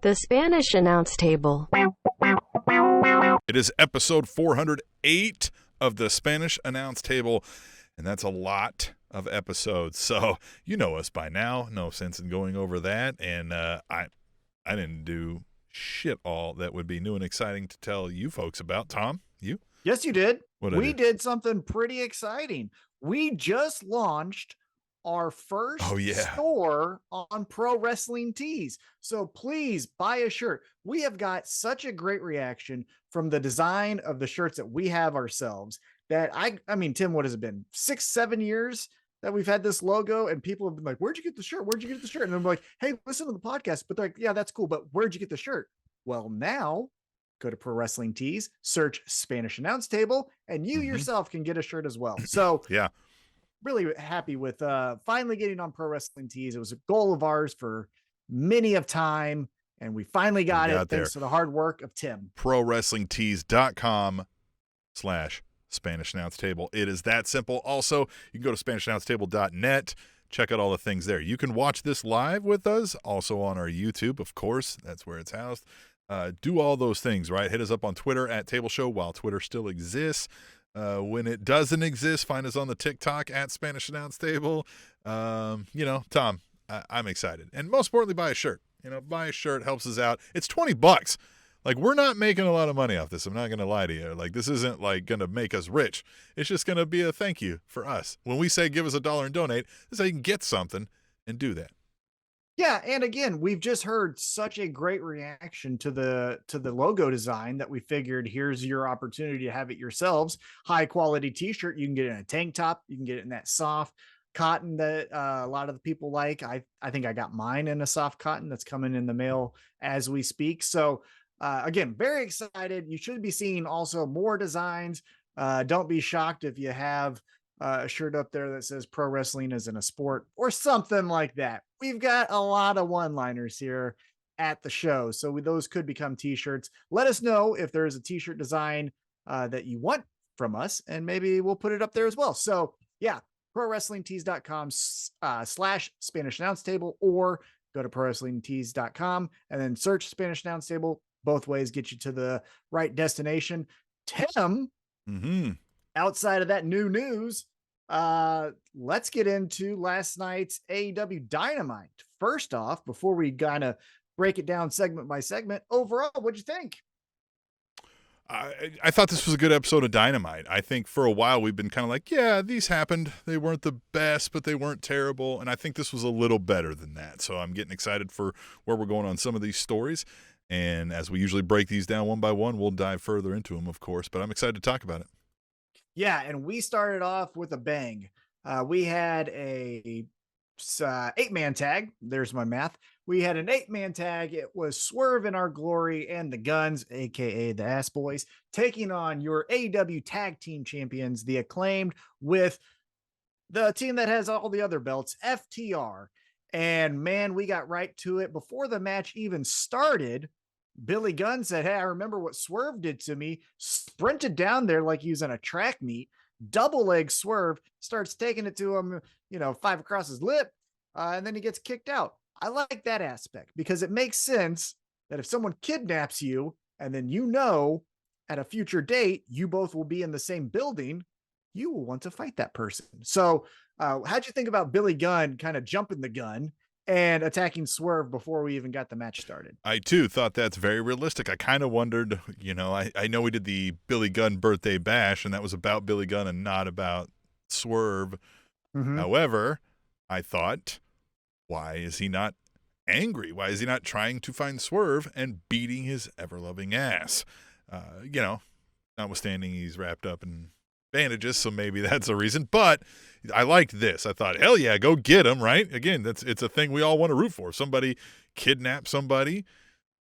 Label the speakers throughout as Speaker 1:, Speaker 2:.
Speaker 1: The Spanish announce table.
Speaker 2: It is episode 408 of the Spanish announce table, and that's a lot of episodes. So you know us by now. No sense in going over that. And I didn't do shit all that would be new and exciting to tell you folks about. Tom, you?
Speaker 3: Yes, you did.
Speaker 2: We
Speaker 3: did something pretty exciting. We just launched our first store on Pro Wrestling Tees. So please buy a shirt. We have got such a great reaction from the design of the shirts that we have ourselves that I mean, Tim, what has it been? 6-7 years that we've had this logo, and people have been like, where'd you get the shirt? Where'd you get the shirt? And I'm like, hey, listen to the podcast. But they're like, yeah, that's cool. But where'd you get the shirt? Well, now go to Pro Wrestling Tees, search Spanish Announce Table, and you yourself can get a shirt as well. So
Speaker 2: yeah,
Speaker 3: really happy with finally getting on Pro Wrestling Tees. It was a goal of ours for many of time, and we finally got it thanks to the hard work of Tim.
Speaker 2: ProWrestlingTees.com/Spanish Announce Table. It is that simple. Also, you can go to SpanishAnnounceTable.net. Check out all the things there. You can watch this live with us, also on our YouTube, of course. That's where it's housed. Do all those things, right? Hit us up on Twitter at Table Show while Twitter still exists. When it doesn't exist, find us on the TikTok at Spanish Announce Table. Tom, I'm excited. And most importantly, buy a shirt. Buy a shirt, helps us out. It's $20. Like, we're not making a lot of money off this. I'm not going to lie to you. Like, this isn't like going to make us rich. It's just going to be a thank you for us. When we say give us $1 and donate, this is how you can get something and do that.
Speaker 3: Yeah, and again, we've just heard such a great reaction to the logo design that we figured here's your opportunity to have it yourselves. High quality t-shirt. You can get it in a tank top. You can get it in that soft cotton that a lot of the people like. I think I got mine in a soft cotton that's coming in the mail as we speak. So again, very excited. You should be seeing also more designs. Don't be shocked if you have a shirt up there that says pro wrestling isn't a sport or something like that. We've got a lot of one-liners here at the show. So those could become t-shirts. Let us know if there's a t-shirt design that you want from us, and maybe we'll put it up there as well. So yeah, ProWrestlingTees.com/Spanish Announce Table, or go to ProWrestlingTees.com and then search Spanish Announce Table. Both ways get you to the right destination. Tim, outside of that new news, let's get into last night's AEW Dynamite. First off, before we kind of break it down segment by segment, overall, what'd you think?
Speaker 2: I thought this was a good episode of Dynamite. I think for a while we've been kind of like, yeah, these happened. They weren't the best, but they weren't terrible. And I think this was a little better than that. So I'm getting excited for where we're going on some of these stories. And as we usually break these down one by one, we'll dive further into them, of course. But I'm excited to talk about it.
Speaker 3: Yeah, and we started off with a bang. We had a 8-man tag. There's my math. We had an 8-man tag. It was Swerve in Our Glory and the Guns, aka the Ass Boys, taking on your AEW Tag Team Champions, the Acclaimed, with the team that has all the other belts, FTR. And man, we got right to it. Before the match even started, Billy Gunn said, hey, I remember what Swerve did to me. Sprinted down there like he was in a track meet. Double leg Swerve, starts taking it to him, 5 across his lip, and then he gets kicked out. I like that aspect because it makes sense that if someone kidnaps you and then at a future date, you both will be in the same building, you will want to fight that person. So how'd you think about Billy Gunn kind of jumping the gun and attacking Swerve before we even got the match started?
Speaker 2: I, too, thought that's very realistic. I kind of wondered, I know we did the Billy Gunn birthday bash, and that was about Billy Gunn and not about Swerve. However, I thought, why is he not angry? Why is he not trying to find Swerve and beating his ever-loving ass? Notwithstanding he's wrapped up in bandages, so maybe that's a reason. But I liked this. I thought, hell yeah, go get him, right? Again, it's a thing we all want to root for. If somebody kidnapped somebody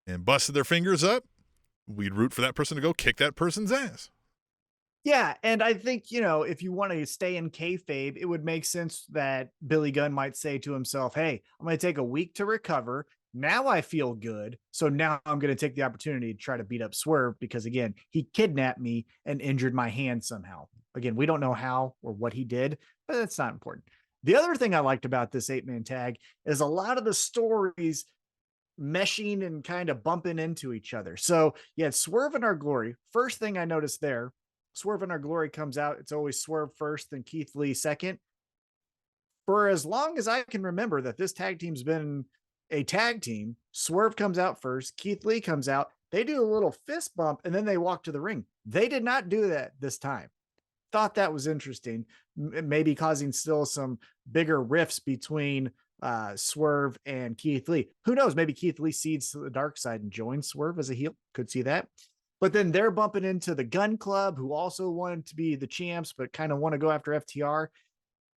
Speaker 2: and busted their fingers up, we'd root for that person to go kick that person's ass.
Speaker 3: Yeah, and I think, if you want to stay in kayfabe, it would make sense that Billy Gunn might say to himself, hey, I'm going to take a week to recover. Now I feel good. So now I'm going to take the opportunity to try to beat up Swerve because, again, he kidnapped me and injured my hand somehow. Again, we don't know how or what he did, but that's not important. The other thing I liked about this 8-man tag is a lot of the stories meshing and kind of bumping into each other. So you had Swerve in Our Glory. First thing I noticed there, Swerve in Our Glory comes out. It's always Swerve first, then Keith Lee second. For as long as I can remember that this tag team's been a tag team, Swerve comes out first, Keith Lee comes out. They do a little fist bump and then they walk to the ring. They did not do that this time. Thought that was interesting, maybe causing still some bigger rifts between Swerve and Keith Lee. Who knows? Maybe Keith Lee cedes to the dark side and joins Swerve as a heel. Could see that. But then they're bumping into the Gun Club, who also wanted to be the champs, but kind of want to go after FTR.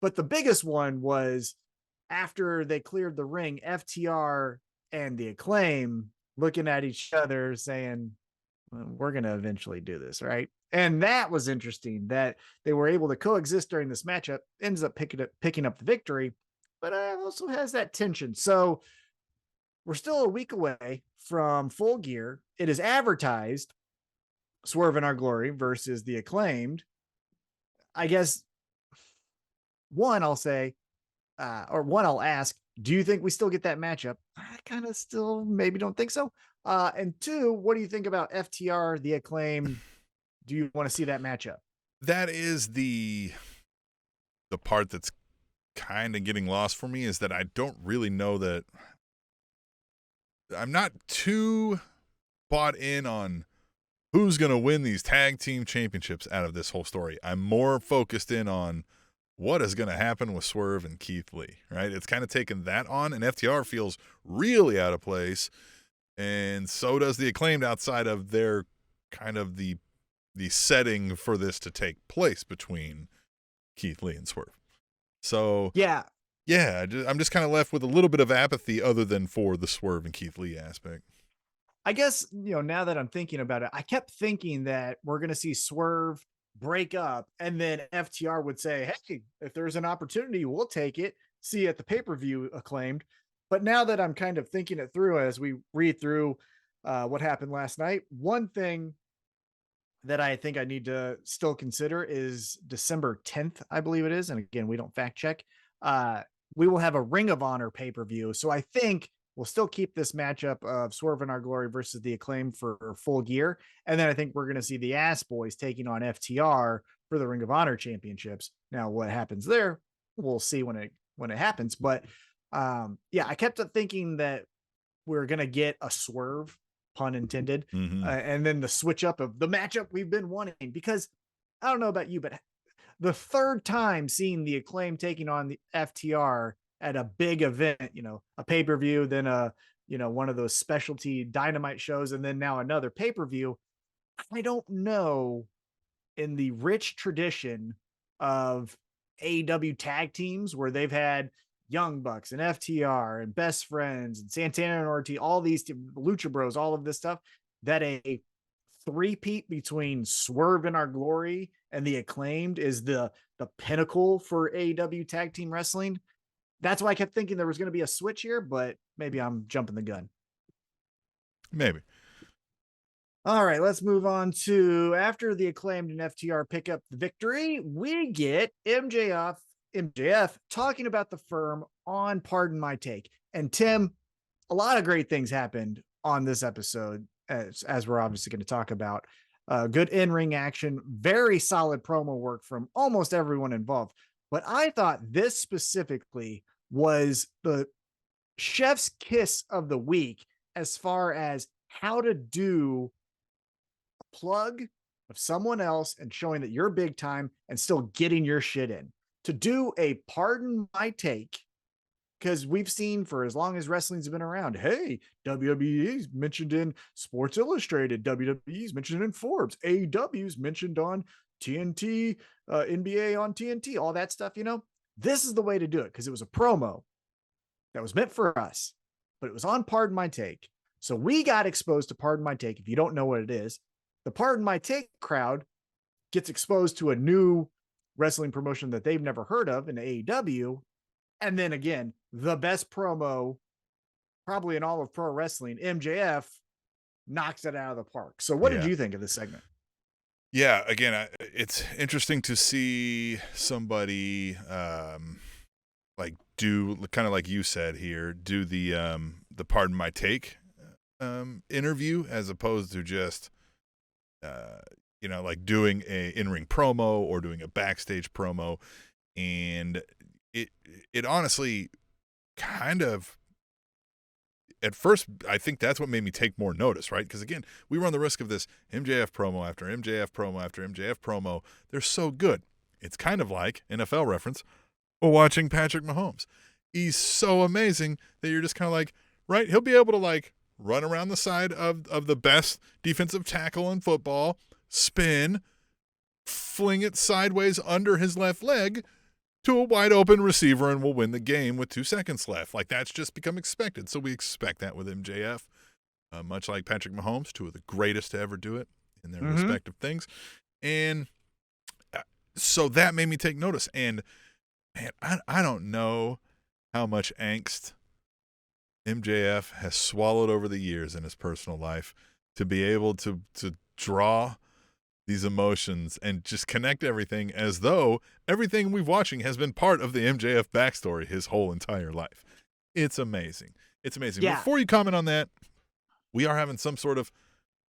Speaker 3: But the biggest one was after they cleared the ring, FTR and the Acclaim looking at each other saying, well, we're going to eventually do this, right? And that was interesting that they were able to coexist during this matchup, ends up picking up the victory, but also has that tension. So we're still a week away from Full Gear. It is advertised Swerve in Our Glory versus the Acclaimed. I guess one, I'll say, I'll ask, do you think we still get that matchup? I kind of still maybe don't think so. And two, what do you think about FTR, the Acclaim? Do you want to see that matchup?
Speaker 2: That is the part that's kind of getting lost for me, is that I don't really know that I'm not too bought in on who's going to win these tag team championships out of this whole story. I'm more focused in on what is going to happen with Swerve and Keith Lee, right? It's kind of taken that on, and FTR feels really out of place, and so does the Acclaimed outside of their kind of the setting for this to take place between Keith Lee and Swerve. So yeah, I'm just kind of left with a little bit of apathy other than for the Swerve and Keith Lee aspect.
Speaker 3: I guess, now that I'm thinking about it, I kept thinking that we're going to see Swerve break up and then FTR would say, hey, if there's an opportunity, we'll take it. See at the pay-per-view Acclaimed. But now that I'm kind of thinking it through as we read through what happened last night, one thing that I think I need to still consider is December 10th, I believe it is. And again, we don't fact check. We will have a Ring of Honor pay-per-view. So I think we'll still keep this matchup of Swerve in Our Glory versus the Acclaim for Full Gear. And then I think we're going to see the Ass Boys taking on FTR for the Ring of Honor championships. Now, what happens there, we'll see when it happens. But I kept thinking that we're going to get a Swerve, pun intended, and then the switch up of the matchup we've been wanting. Because I don't know about you, but the third time seeing the Acclaim taking on the FTR at a big event, a pay-per-view, then one of those specialty Dynamite shows, and then now another pay-per-view. I don't know, in the rich tradition of AEW tag teams where they've had Young Bucks and FTR and Best Friends and Santana and Ortiz, all these Lucha Bros, all of this stuff, that a three-peat between Swerve in Our Glory and the Acclaimed is the pinnacle for AEW tag team wrestling. That's why I kept thinking there was going to be a switch here, but maybe I'm jumping the gun.
Speaker 2: Maybe.
Speaker 3: All right, let's move on to after the Acclaimed and FTR pick up the victory, we get MJF talking about the firm on Pardon My Take. And Tim, a lot of great things happened on this episode, as we're obviously going to talk about. Good in-ring action, very solid promo work from almost everyone involved. But I thought this specifically was the chef's kiss of the week as far as how to do a plug of someone else and showing that you're big time and still getting your shit in. To do a Pardon My Take, because we've seen for as long as wrestling's been around, hey, WWE's mentioned in Sports Illustrated, WWE's mentioned in Forbes, AEW's mentioned on TNT, NBA on TNT, all that stuff, this is the way to do it, because it was a promo that was meant for us, but it was on Pardon My Take. So we got exposed to Pardon My Take. If you don't know what it is, the Pardon My Take crowd gets exposed to a new wrestling promotion that they've never heard of in AEW. And then again, the best promo probably in all of pro wrestling, MJF knocks it out of the park. So what did you think of this segment?
Speaker 2: Yeah, again, it's interesting to see somebody like do kind of like you said here, do the the Pardon My Take interview, as opposed to just like doing a in-ring promo or doing a backstage promo. And it honestly kind of, at first, I think that's what made me take more notice, right? Because, again, we run the risk of this MJF promo after MJF promo after MJF promo. They're so good. It's kind of like, NFL reference, watching Patrick Mahomes. He's so amazing that you're just kind of like, right, he'll be able to, like, run around the side of the best defensive tackle in football, spin, fling it sideways under his left leg to a wide open receiver, and will win the game with 2 seconds left. Like, that's just become expected. So we expect that with MJF, much like Patrick Mahomes, 2 of the greatest to ever do it in their respective things. And so that made me take notice. And man, I don't know how much angst MJF has swallowed over the years in his personal life to be able to draw these emotions and just connect everything as though everything we've watching has been part of the MJF backstory his whole entire life. It's amazing. It's amazing.
Speaker 3: Yeah.
Speaker 2: Before you comment on that, we are having some sort of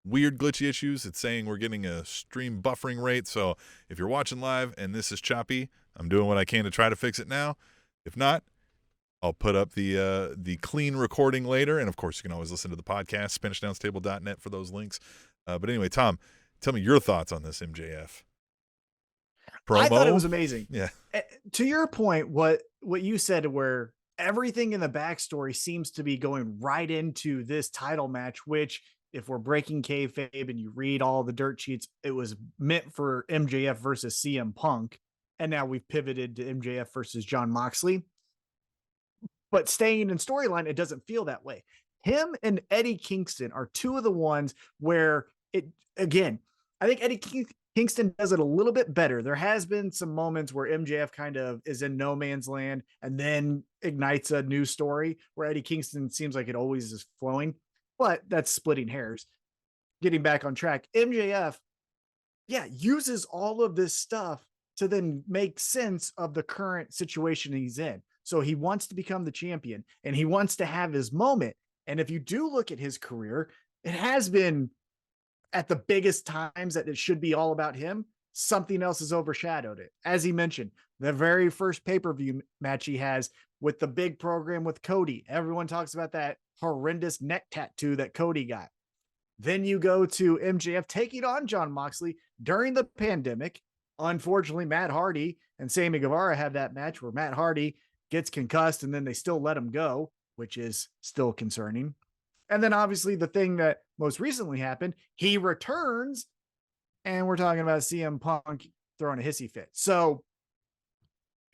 Speaker 2: weird glitchy issues. It's saying we're getting a stream buffering rate. So if you're watching live and this is choppy, I'm doing what I can to try to fix it now. If not, I'll put up the clean recording later. And of course, you can always listen to the podcast, SpanishAnnounceTable.net for those links. But anyway, Tom, tell me your thoughts on this MJF promo.
Speaker 3: I thought it was amazing.
Speaker 2: Yeah.
Speaker 3: To your point, what you said, where everything in the backstory seems to be going right into this title match, which, if we're breaking kayfabe and you read all the dirt sheets, it was meant for MJF versus CM Punk. And now we've pivoted to MJF versus Jon Moxley. But staying in storyline, it doesn't feel that way. Him and Eddie Kingston are 2 of the ones where it, again, I think Eddie Kingston does it a little bit better. There has been some moments where MJF kind of is in no man's land and then ignites a new story, where Eddie Kingston seems like it always is flowing, but that's splitting hairs. Getting back on track, MJF, uses all of this stuff to then make sense of the current situation he's in. So he wants to become the champion and he wants to have his moment. And if you do look at his career, it has been, at the biggest times that it should be all about him, something else has overshadowed it. As he mentioned, the very first pay-per-view match he has with the big program with Cody, everyone talks about that horrendous neck tattoo that Cody got. Then you go to MJF taking on Jon Moxley during the pandemic. Unfortunately, Matt Hardy and Sammy Guevara have that match where Matt Hardy gets concussed and then they still let him go, which is still concerning. And then obviously the thing that most recently happened, he returns, and we're talking about CM Punk throwing a hissy fit. So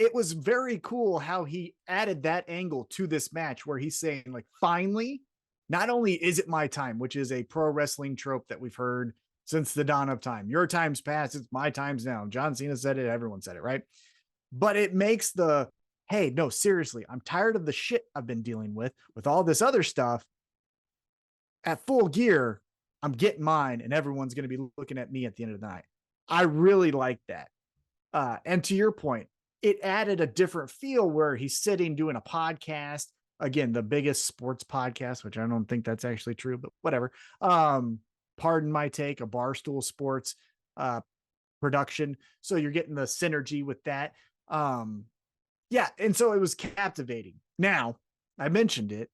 Speaker 3: it was very cool how he added that angle to this match, where he's saying, like, finally, not only is it my time, which is a pro wrestling trope that we've heard since the dawn of time. Your time's past, it's my time's now. John Cena said it, everyone said it, right? But it makes the, hey, no, seriously, I'm tired of the shit I've been dealing with all this other stuff. At Full Gear, I'm getting mine, and everyone's going to be looking at me at the end of the night. I really like that. And to your point, it added a different feel where he's sitting doing a podcast. Again, the biggest sports podcast, which I don't think that's actually true, but whatever. Pardon My Take, a Barstool Sports production. So you're getting the synergy with that. And so it was captivating. Now, I mentioned it.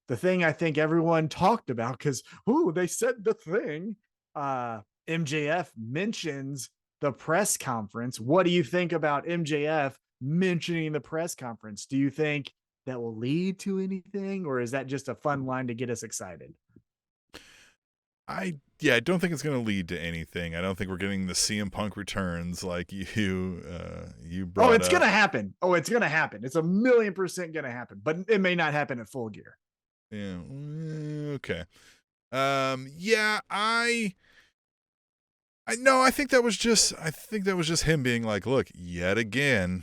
Speaker 3: The thing I think everyone talked about, because, they said the thing. MJF mentions the press conference. What do you think about MJF mentioning the press conference? Do you think that will lead to anything, or is that just a fun line to get us excited?
Speaker 2: I don't think it's going to lead to anything. I don't think we're getting the CM Punk returns like you brought up.
Speaker 3: It's going to happen. It's going to happen. It's 1,000,000% going to happen, but it may not happen at Full Gear.
Speaker 2: Yeah. Okay. I think that was just him being like, look, yet again,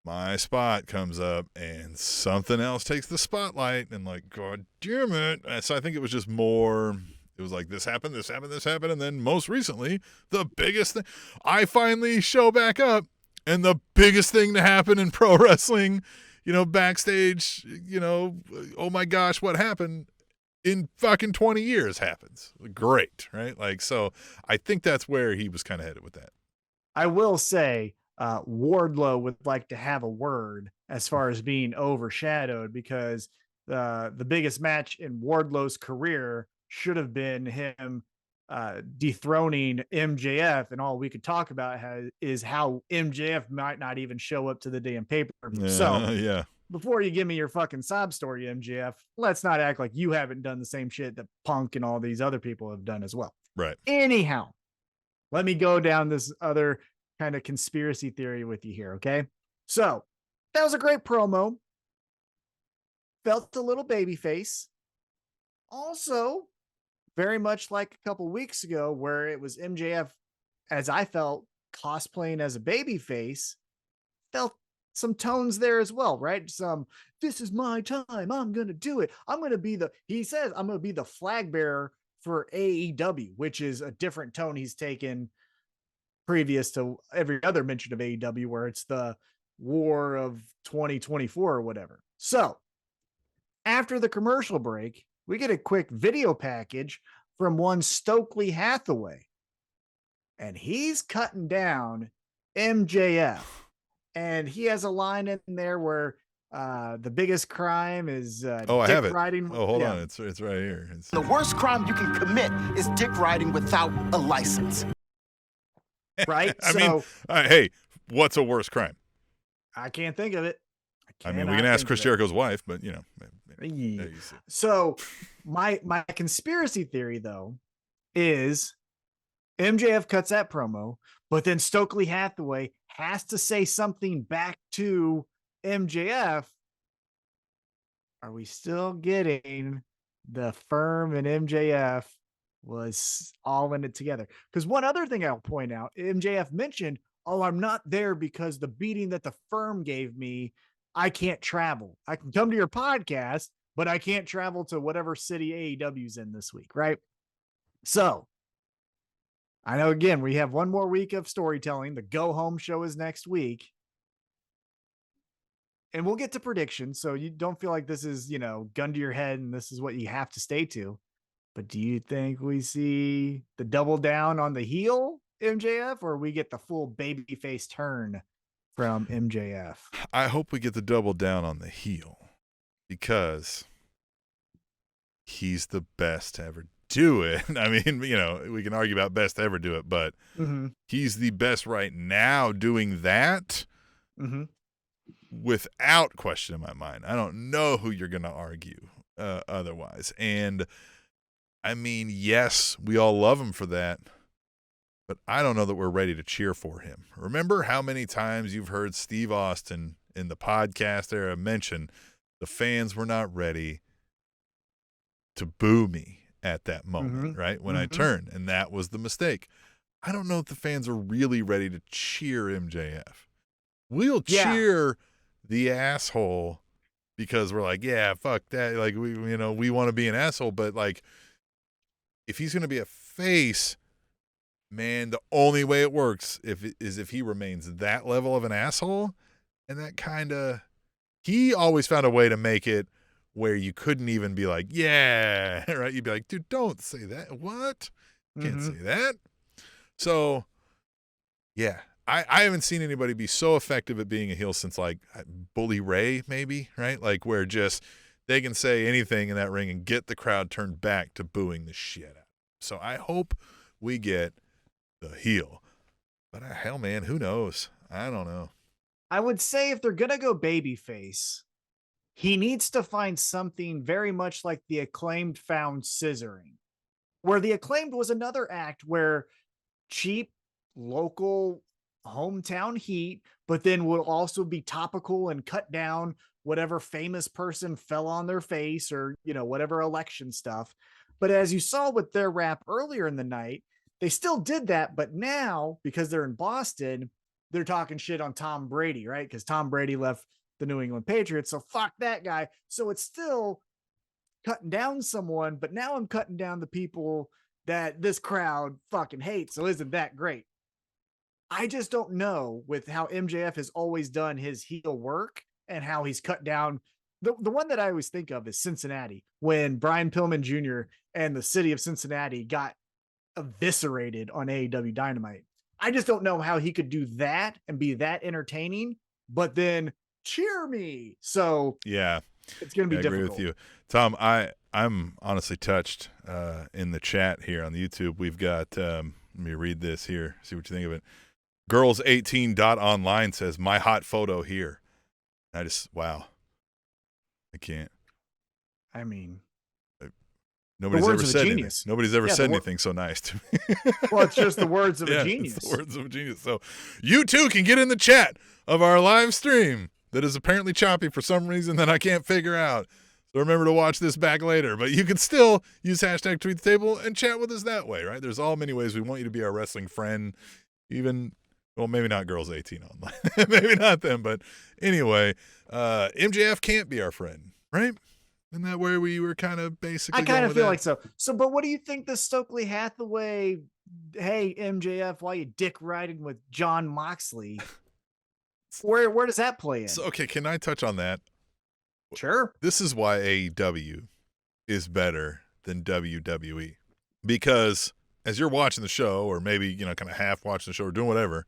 Speaker 2: my spot comes up and something else takes the spotlight, and like, God damn it. So I think it was just more, it was like, this happened. And then most recently, the biggest thing, I finally show back up, and the biggest thing to happen in pro wrestling, backstage, oh my gosh, what happened in fucking 20 years happens. Great, right? Like, so I think that's where he was kind of headed with that.
Speaker 3: I will say, Wardlow would like to have a word as far as being overshadowed, because the biggest match in Wardlow's career should have been him dethroning MJF, and all we could talk about is how MJF might not even show up to the damn pay-per-view. So
Speaker 2: Yeah.
Speaker 3: before you give me your fucking sob story, MJF, let's not act like you haven't done the same shit that Punk and all these other people have done as well.
Speaker 2: Right.
Speaker 3: Anyhow, let me go down this other kind of conspiracy theory with you here, okay? So that was a great promo. Felt a little babyface. Also, very much like a couple weeks ago, where it was MJF, as I felt, cosplaying as a babyface. Felt some tones there as well, right? This is my time. I'm going to do it. He says, I'm going to be the flag bearer for AEW, which is a different tone he's taken previous to every other mention of AEW, where it's the war of 2024 or whatever. So after the commercial break, we get a quick video package from one Stokely Hathaway, and he's cutting down MJF. And he has a line in there where the biggest crime is
Speaker 2: I
Speaker 3: dick
Speaker 2: have it.
Speaker 3: ring.
Speaker 2: Oh, hold on. It's right here.
Speaker 4: The worst crime you can commit is dick riding without a license.
Speaker 3: Right?
Speaker 2: I mean, hey, what's a worse crime?
Speaker 3: I can't think of it.
Speaker 2: I mean, we can ask Chris Jericho's wife, but
Speaker 3: So my conspiracy theory, though, is MJF cuts that promo, but then Stokely Hathaway has to say something back to MJF. Are we still getting the Firm and MJF was all in it together? Because one other thing I'll point out, MJF mentioned, oh, I'm not there because the beating that the Firm gave me, I can't travel. I can come to your podcast, but I can't travel to whatever city AEW's in this week, right? So I know, again, we have one more week of storytelling. The go home show is next week. And we'll get to predictions, so you don't feel like this is, gun to your head and this is what you have to stay to. But do you think we see the double down on the heel MJF, or we get the full babyface turn from MJF?
Speaker 2: I hope we get the double down on the heel, because he's the best to ever do it. I mean, we can argue about best to ever do it, but he's the best right now doing that. Without question in my mind. I don't know who you're going to argue otherwise. And I mean, yes, we all love him for that, but I don't know that we're ready to cheer for him. Remember how many times you've heard Steve Austin in the podcast era mention the fans were not ready to boo me at that moment, right? When I turned, and that was the mistake. I don't know if the fans are really ready to cheer MJF. We'll cheer the asshole because we're like, yeah, fuck that. Like, we want to be an asshole, but like, if he's going to be a face, man, the only way it works is if he remains that level of an asshole. And that he always found a way to make it where you couldn't even be like, yeah, right? You'd be like, dude, don't say that. What? Can't say that. So, yeah. I haven't seen anybody be so effective at being a heel since like Bully Ray, maybe, right? Like where just they can say anything in that ring and get the crowd turned back to booing the shit out. So I hope we get the heel. But hell, man, who knows? I don't know.
Speaker 3: I would say if they're going to go babyface, he needs to find something very much like the Acclaimed found scissoring, where the Acclaimed was another act where cheap, local, hometown heat, but then will also be topical and cut down whatever famous person fell on their face or, whatever election stuff. But as you saw with their rap earlier in the night, they still did that. But now, because they're in Boston, they're talking shit on Tom Brady, right? Because Tom Brady left the New England Patriots. So fuck that guy. So it's still cutting down someone, but now I'm cutting down the people that this crowd fucking hates. So isn't that great? I just don't know, with how MJF has always done his heel work, and how he's cut down. The one that I always think of is Cincinnati, when Brian Pillman Jr. and the city of Cincinnati got eviscerated on AEW Dynamite. I just don't know how he could do that and be that entertaining, but then cheer me. So
Speaker 2: yeah,
Speaker 3: it's going to be difficult.
Speaker 2: I agree with you, Tom. I'm honestly touched. In the chat here on the YouTube, we've got. Let me read this here. See what you think of it. Girls18.online says, "My hot photo here." Wow. I can't.
Speaker 3: I mean,
Speaker 2: nobody's ever said anything. Nobody's ever said anything so nice to me.
Speaker 3: Well, it's just the words of a genius.
Speaker 2: It's the words of a genius. So you too can get in the chat of our live stream that is apparently choppy for some reason that I can't figure out. So remember to watch this back later. But you can still use hashtag tweet the table and chat with us that way, right? There's all many ways we want you to be our wrestling friend. Even, well, maybe not Girls 18 online. Maybe not them. But anyway, MJF can't be our friend, right? Isn't that where we were kind of basically?
Speaker 3: I kind of feel like so. So, but what do you think the Stokely Hathaway, hey, MJF, why you dick riding with Jon Moxley? Where does that play in?
Speaker 2: So, okay, can I touch on that?
Speaker 3: Sure.
Speaker 2: This is why AEW is better than WWE. Because as you're watching the show, or maybe, kind of half watching the show or doing whatever,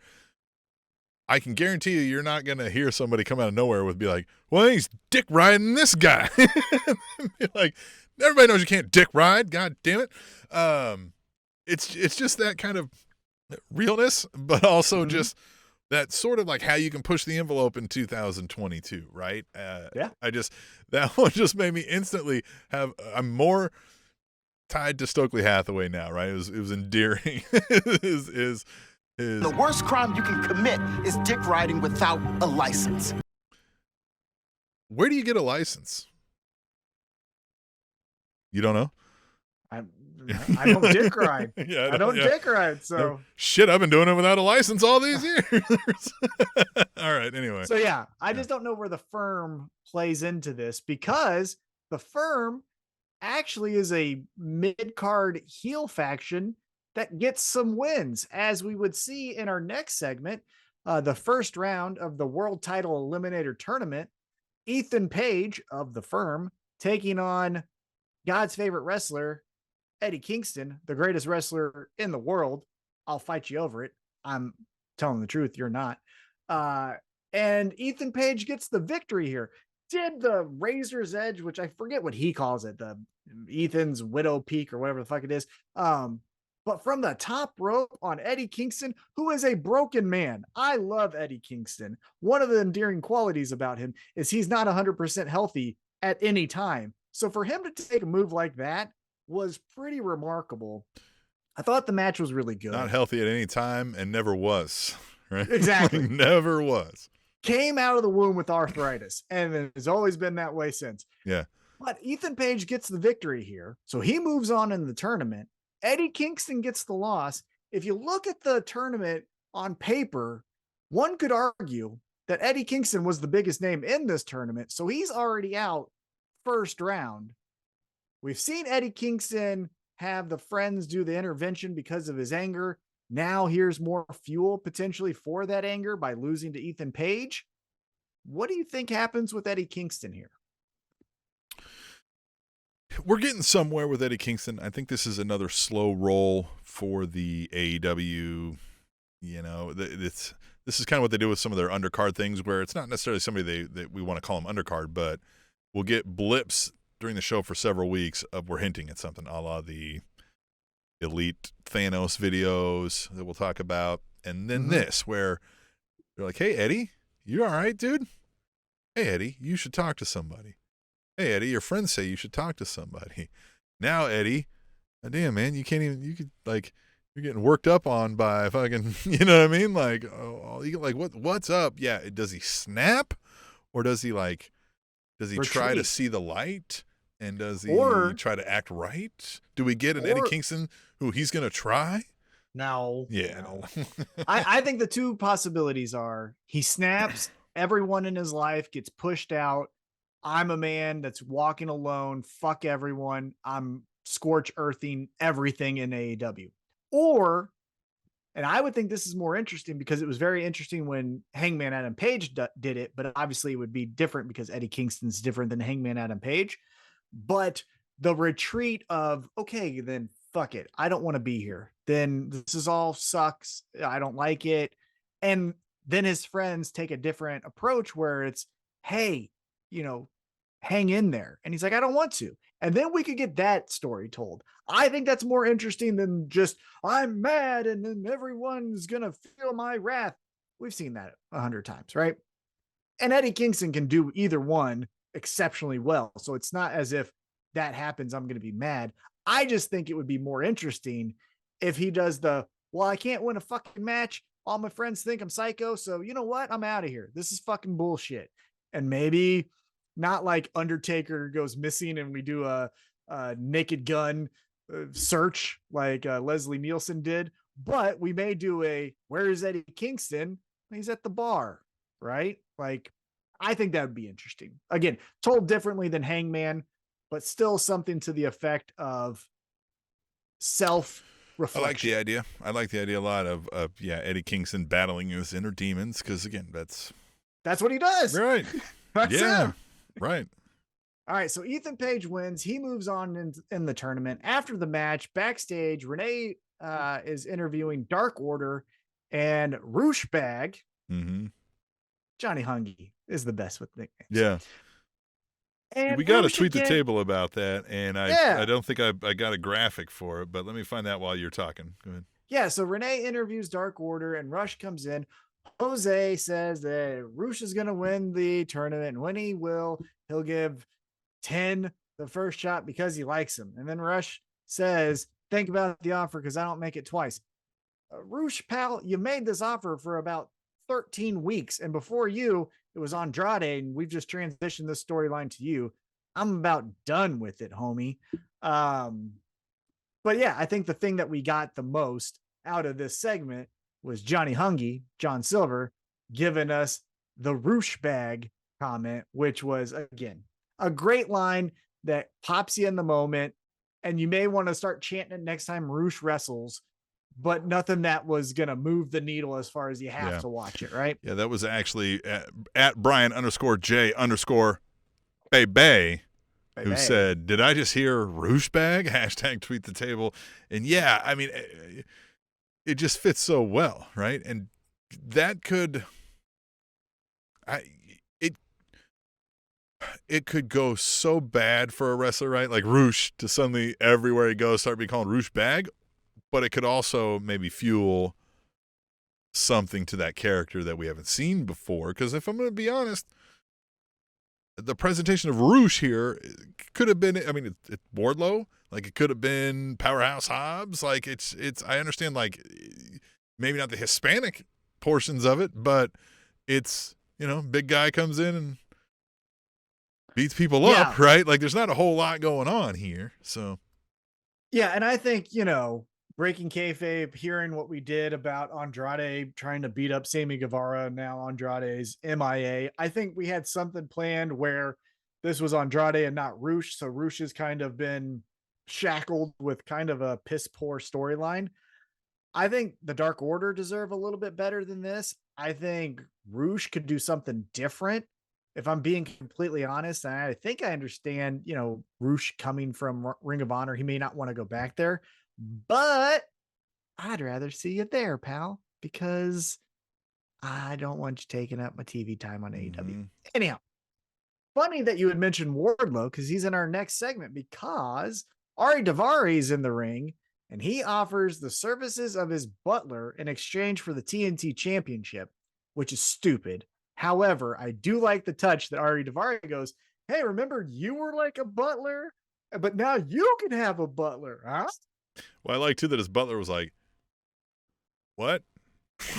Speaker 2: I can guarantee you're not going to hear somebody come out of nowhere be like, well, he's dick riding this guy. Like, everybody knows you can't dick ride. God damn it. It's just that kind of realness, but also just that sort of like how you can push the envelope in 2022, right?
Speaker 3: Yeah.
Speaker 2: That one just made me instantly I'm more tied to Stokely Hathaway now, right? It was endearing.
Speaker 4: The worst crime you can commit is dick riding without a license.
Speaker 2: Where do you get a license? You don't know?
Speaker 3: I don't dick ride. I don't dick ride. So
Speaker 2: shit, I've been doing it without a license all these years. All right. Anyway.
Speaker 3: So yeah, I just don't know where the firm plays into this, because the firm actually is a mid-card heel faction that gets some wins, as we would see in our next segment, the first round of the World Title Eliminator Tournament. Ethan Page of the firm taking on God's favorite wrestler, Eddie Kingston, the greatest wrestler in the world. I'll fight you over it. I'm telling the truth. You're not. And Ethan Page gets the victory here. Did the Razor's Edge, which I forget what he calls it, the Ethan's Widow Peak or whatever the fuck it is. But from the top rope on Eddie Kingston, who is a broken man. I love Eddie Kingston. One of the endearing qualities about him is he's not 100% healthy at any time. So for him to take a move like that was pretty remarkable. I thought the match was really good.
Speaker 2: Not healthy at any time and never was, right?
Speaker 3: Exactly.
Speaker 2: Never was.
Speaker 3: Came out of the womb with arthritis, and it has always been that way since.
Speaker 2: Yeah.
Speaker 3: But Ethan Page gets the victory here. So he moves on in the tournament. Eddie Kingston gets the loss. If you look at the tournament on paper, one could argue that Eddie Kingston was the biggest name in this tournament. So he's already out first round. We've seen Eddie Kingston have the friends do the intervention because of his anger. Now here's more fuel potentially for that anger by losing to Ethan Page. What do you think happens with Eddie Kingston here?
Speaker 2: We're getting somewhere with Eddie Kingston. I think this is another slow roll for the AEW. This is kind of what they do with some of their undercard things, where it's not necessarily somebody that we want to call them undercard, but we'll get blips during the show for several weeks of we're hinting at something, a la the Elite Thanos videos that we'll talk about. And then this, where they're like, hey, Eddie, you all right, dude? Hey, Eddie, you should talk to somebody. Hey, Eddie, your friends say you should talk to somebody. Now, Eddie, damn, man, you're getting worked up on by fucking, you know what I mean? Like, what's up? Yeah. Does he snap, or does he try to see the light? And does he try to act right? Do we get an Eddie Kingston who he's going to try?
Speaker 3: No.
Speaker 2: Yeah.
Speaker 3: No. I think the two possibilities are he snaps, everyone in his life gets pushed out. I'm a man that's walking alone. Fuck everyone. I'm scorch earthing everything in AEW. Or And I would think this is more interesting because it was very interesting when Hangman Adam Page did it, but obviously it would be different because Eddie Kingston's different than Hangman Adam Page. But the retreat of, okay, then fuck it. I don't want to be here. Then this is all sucks. I don't like it. And then his friends take a different approach where it's, hey, you know, hang in there. And he's like, I don't want to. And then we could get that story told. I think that's more interesting than just, I'm mad and then everyone's going to feel my wrath. We've seen that 100 times, right? And Eddie Kingston can do either one exceptionally well. So it's not as if that happens, I'm going to be mad. I just think it would be more interesting if he does well, I can't win a fucking match. All my friends think I'm psycho. So you know what? I'm out of here. This is fucking bullshit. And maybe not like Undertaker goes missing and we do a Naked Gun search like Leslie Nielsen did, but we may do where is Eddie Kingston? He's at the bar, right? Like, I think that would be interesting. Again, told differently than Hangman, but still something to the effect of self-reflection.
Speaker 2: I like the idea. I like the idea a lot of Eddie Kingston battling his inner demons because, again, that's
Speaker 3: what he does.
Speaker 2: Right.
Speaker 3: That's him.
Speaker 2: Right.
Speaker 3: All right, so Ethan Page wins. He moves on in the tournament. After the match, backstage, Renee is interviewing Dark Order and Roosh Bag.
Speaker 2: Mm-hmm.
Speaker 3: Johnny Hungy is the best with nicknames.
Speaker 2: Yeah.
Speaker 3: And
Speaker 2: we got to
Speaker 3: Roosh
Speaker 2: tweet the
Speaker 3: again-
Speaker 2: table about that, and I don't think I got a graphic for it, but let me find that while you're talking. Go ahead.
Speaker 3: Yeah, so Renee interviews Dark Order, and Rush comes in. Jose says that Roosh is going to win the tournament, and when he will, he'll give 10 the first shot because he likes him. And then Rush says, think about the offer because I don't make it twice. Roosh, pal, you made this offer for about 13 weeks, and before you, it was Andrade, and we've just transitioned this storyline to you. I'm about done with it, homie. But yeah, I think the thing that we got the most out of this segment was Johnny Hungy, John Silver, giving us the Roosh Bag comment, which was, again, a great line that pops you in the moment. And you may want to start chanting it next time Roosh wrestles, but nothing that was going to move the needle as far as you have to watch it, right?
Speaker 2: Yeah, that was actually at Brian_J_Bay who said, did I just hear Roosh Bag? # tweet the table. And yeah, I mean, it just fits so well, right? And that could, it could go so bad for a wrestler, right? Like Roosh to suddenly everywhere he goes start being called Roosh Bag, but it could also maybe fuel something to that character that we haven't seen before. Because if I'm going to be honest, the presentation of Roosh here could have been, I mean, it's Wardlow. Like, it could have been Powerhouse Hobbs. Like, it's. I understand, like, maybe not the Hispanic portions of it, but it's, big guy comes in and beats people up, right? Like, there's not a whole lot going on here, so.
Speaker 3: Yeah, and I think, breaking kayfabe, hearing what we did about Andrade trying to beat up Sammy Guevara, now Andrade's MIA. I think we had something planned where this was Andrade and not Roosh. So Roosh has kind of been shackled with kind of a piss poor storyline. I think the Dark Order deserve a little bit better than this. I think Roosh could do something different. If I'm being completely honest, and I think I understand, Roosh coming from Ring of Honor, he may not want to go back there. But I'd rather see you there, pal, because I don't want you taking up my TV time on AEW.
Speaker 2: Mm-hmm.
Speaker 3: Anyhow, funny that you would mention Wardlow because he's in our next segment because Ari Daivari in the ring and he offers the services of his butler in exchange for the TNT Championship, which is stupid. However, I do like the touch that Ari Daivari goes, hey, remember you were like a butler, but now you can have a butler, huh?
Speaker 2: Well, I like, too, that his butler was like, what?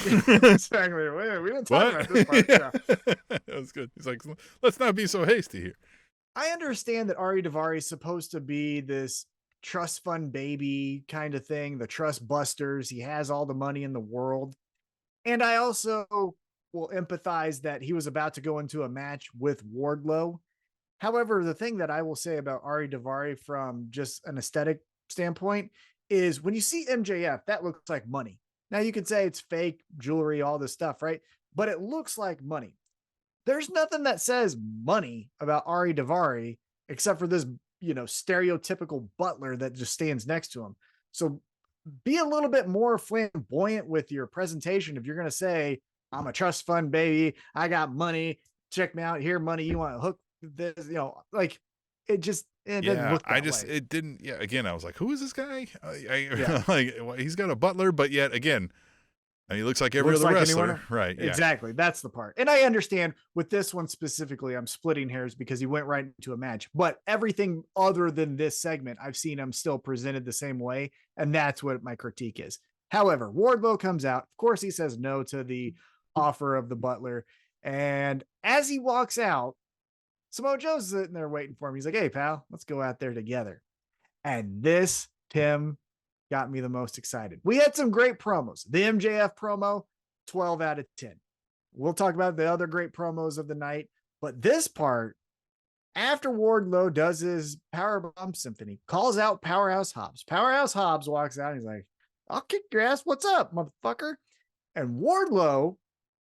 Speaker 3: Exactly. We didn't talk about this part. Yeah.
Speaker 2: That was good. He's like, let's not be so hasty here.
Speaker 3: I understand that Ari Daivari is supposed to be this trust fund baby kind of thing, the trust busters. He has all the money in the world. And I also will empathize that he was about to go into a match with Wardlow. However, the thing that I will say about Ari Daivari from just an aesthetic standpoint is when you see MJF, that looks like money. Now you could say it's fake jewelry, all this stuff, right? But it looks like money. There's nothing that says money about Ari Daivari except for this, stereotypical butler that just stands next to him. So be a little bit more flamboyant with your presentation. If you're going to say, I'm a trust fund baby, I got money, check me out here, money, you want to hook this, it didn't look that way.
Speaker 2: It didn't. Yeah. Again, I was like, who is this guy? Like, well, he's got a butler, but yet again, he looks like every other wrestler. Right. Yeah.
Speaker 3: Exactly. That's the part. And I understand with this one specifically, I'm splitting hairs because he went right into a match, but everything other than this segment, I've seen him still presented the same way. And that's what my critique is. However, Wardlow comes out. Of course, he says no to the offer of the butler. And as he walks out, Samoa Joe's sitting there waiting for him. He's like, hey, pal, let's go out there together. And this, Tim, got me the most excited. We had some great promos. The MJF promo, 12 out of 10. We'll talk about the other great promos of the night. But this part, after Wardlow does his Powerbomb Symphony, calls out Powerhouse Hobbs. Powerhouse Hobbs walks out and he's like, I'll kick your ass. What's up, motherfucker? And Wardlow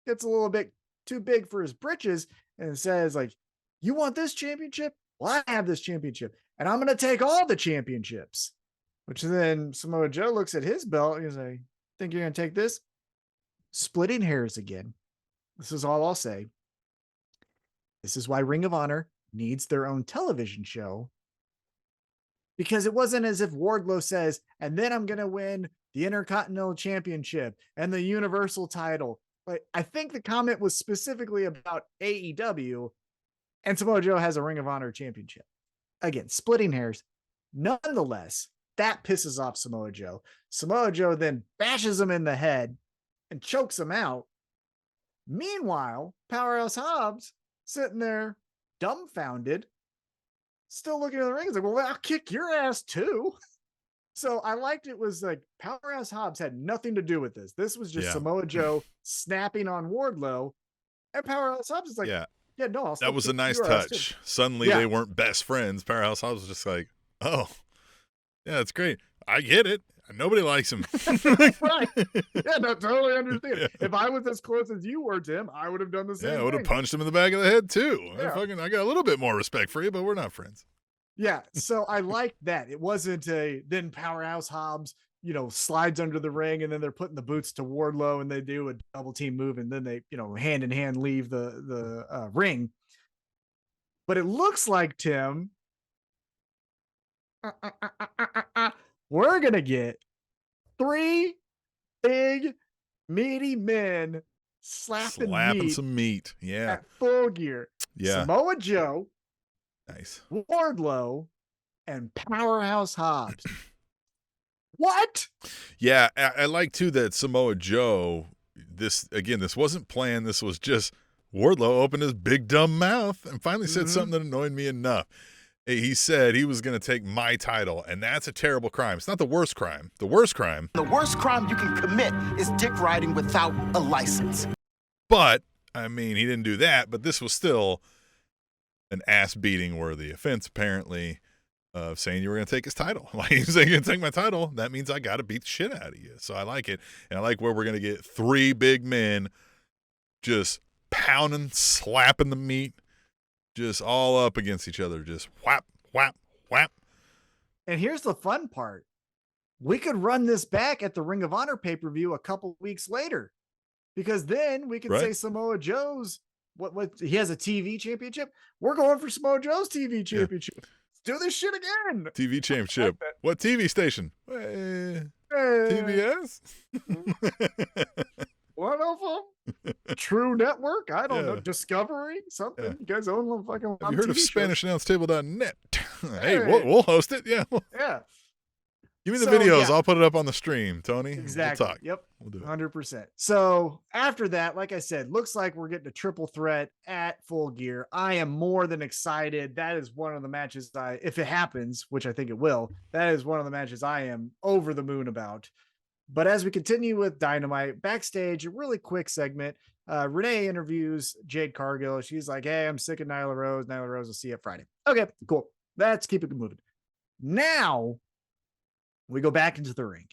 Speaker 3: gets a little bit too big for his britches and says, like, you want this championship? Well, I have this championship, and I'm going to take all the championships. Which then Samoa Joe looks at his belt and he's like, think you're going to take this? Splitting hairs again. This is all I'll say. This is why Ring of Honor needs their own television show. Because it wasn't as if Wardlow says, and then I'm going to win the Intercontinental Championship and the Universal title. But I think the comment was specifically about AEW, and Samoa Joe has a Ring of Honor championship. Again, splitting hairs. Nonetheless, that pisses off Samoa Joe. Samoa Joe then bashes him in the head and chokes him out. Meanwhile, Powerhouse Hobbs sitting there dumbfounded, still looking at the ring. He's like, well, I'll kick your ass too. So I liked it was like Powerhouse Hobbs had nothing to do with this. This was just Samoa Joe snapping on Wardlow, and Powerhouse Hobbs is like, no,
Speaker 2: that was a nice touch. Suddenly they weren't best friends. Powerhouse Hobbs was just like, oh, yeah, it's great. I get it. Nobody likes him.
Speaker 3: Right. Yeah, no, totally understand. Yeah. If I was as close as you were, Tim, I would have done the same thing.
Speaker 2: I would have punched him in the back of the head too. Yeah. I got a little bit more respect for you, but we're not friends.
Speaker 3: Yeah, so I liked that. It wasn't then Powerhouse Hobbs, slides under the ring and then they're putting the boots to Wardlow and they do a double team move and then they, hand in hand leave the ring. But it looks like, Tim, we're going to get 3 big meaty men slapping
Speaker 2: some meat. Yeah.
Speaker 3: At Full Gear.
Speaker 2: Yeah.
Speaker 3: Samoa Joe.
Speaker 2: Nice.
Speaker 3: Wardlow and Powerhouse Hobbs. What?
Speaker 2: Yeah, I like too that Samoa Joe, this wasn't planned. This was just Wardlow opened his big dumb mouth and finally said something that annoyed me enough. He said he was going to take my title, and that's a terrible crime. It's not the worst crime. The worst crime
Speaker 4: you can commit is dick riding without a license.
Speaker 2: But, I mean, he didn't do that, but this was still an ass-beating worthy offense, apparently, of saying you were going to take his title. Like, he's saying, you're going to take my title. That means I got to beat the shit out of you. So I like it. And I like where we're going to get 3 big men just pounding, slapping the meat, just all up against each other. Just whap, whap, whap.
Speaker 3: And here's the fun part. We could run this back at the Ring of Honor pay-per-view a couple weeks later. Because then we could say Samoa Joe's what he has a TV championship. We're going for Samoa Joe's TV championship. Yeah. Let's do this shit again.
Speaker 2: TV championship. What TV station? TBS?
Speaker 3: One of them? True Network? I don't know. Discovery? Something? Yeah. You guys own them fucking.
Speaker 2: Have you heard of SpanishAnnounceTable.net? Hey, we'll host it. Yeah.
Speaker 3: Yeah.
Speaker 2: Give me the videos. I'll put it up on the stream, Tony.
Speaker 3: Exactly.
Speaker 2: We'll talk.
Speaker 3: Yep.
Speaker 2: We'll do it.
Speaker 3: 100%. So after that, like I said, looks like we're getting a triple threat at Full Gear. I am more than excited. That is one of the matches if it happens, which I think it will, that is one of the matches I am over the moon about. But as we continue with Dynamite, backstage, a really quick segment. Renee interviews Jade Cargill. She's like, hey, I'm sick of Nyla Rose. Nyla Rose will see you Friday. Okay, cool. Let's keep it moving. Now, we go back into the ring.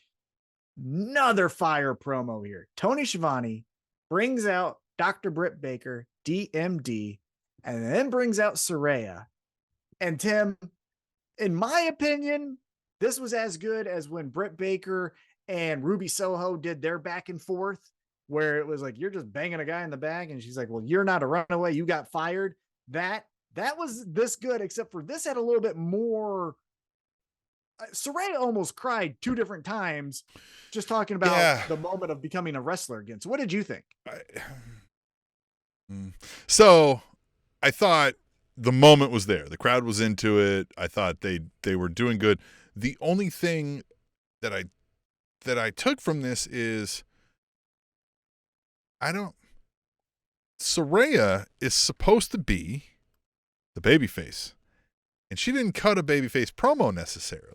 Speaker 3: Another fire promo here. Tony Schiavone brings out Dr. Britt Baker, DMD, and then brings out Saraya. And Tim, in my opinion, this was as good as when Britt Baker and Ruby Soho did their back and forth, where it was like, you're just banging a guy in the back. And she's like, well, you're not a runaway. You got fired. That was this good, except for this had a little bit more. Saraya almost cried 2 different times just talking about the moment of becoming a wrestler again. So what did you think?
Speaker 2: So I thought the moment was there. The crowd was into it. I thought they were doing good. The only thing that I took from this is Saraya is supposed to be the babyface, and she didn't cut a babyface promo necessarily.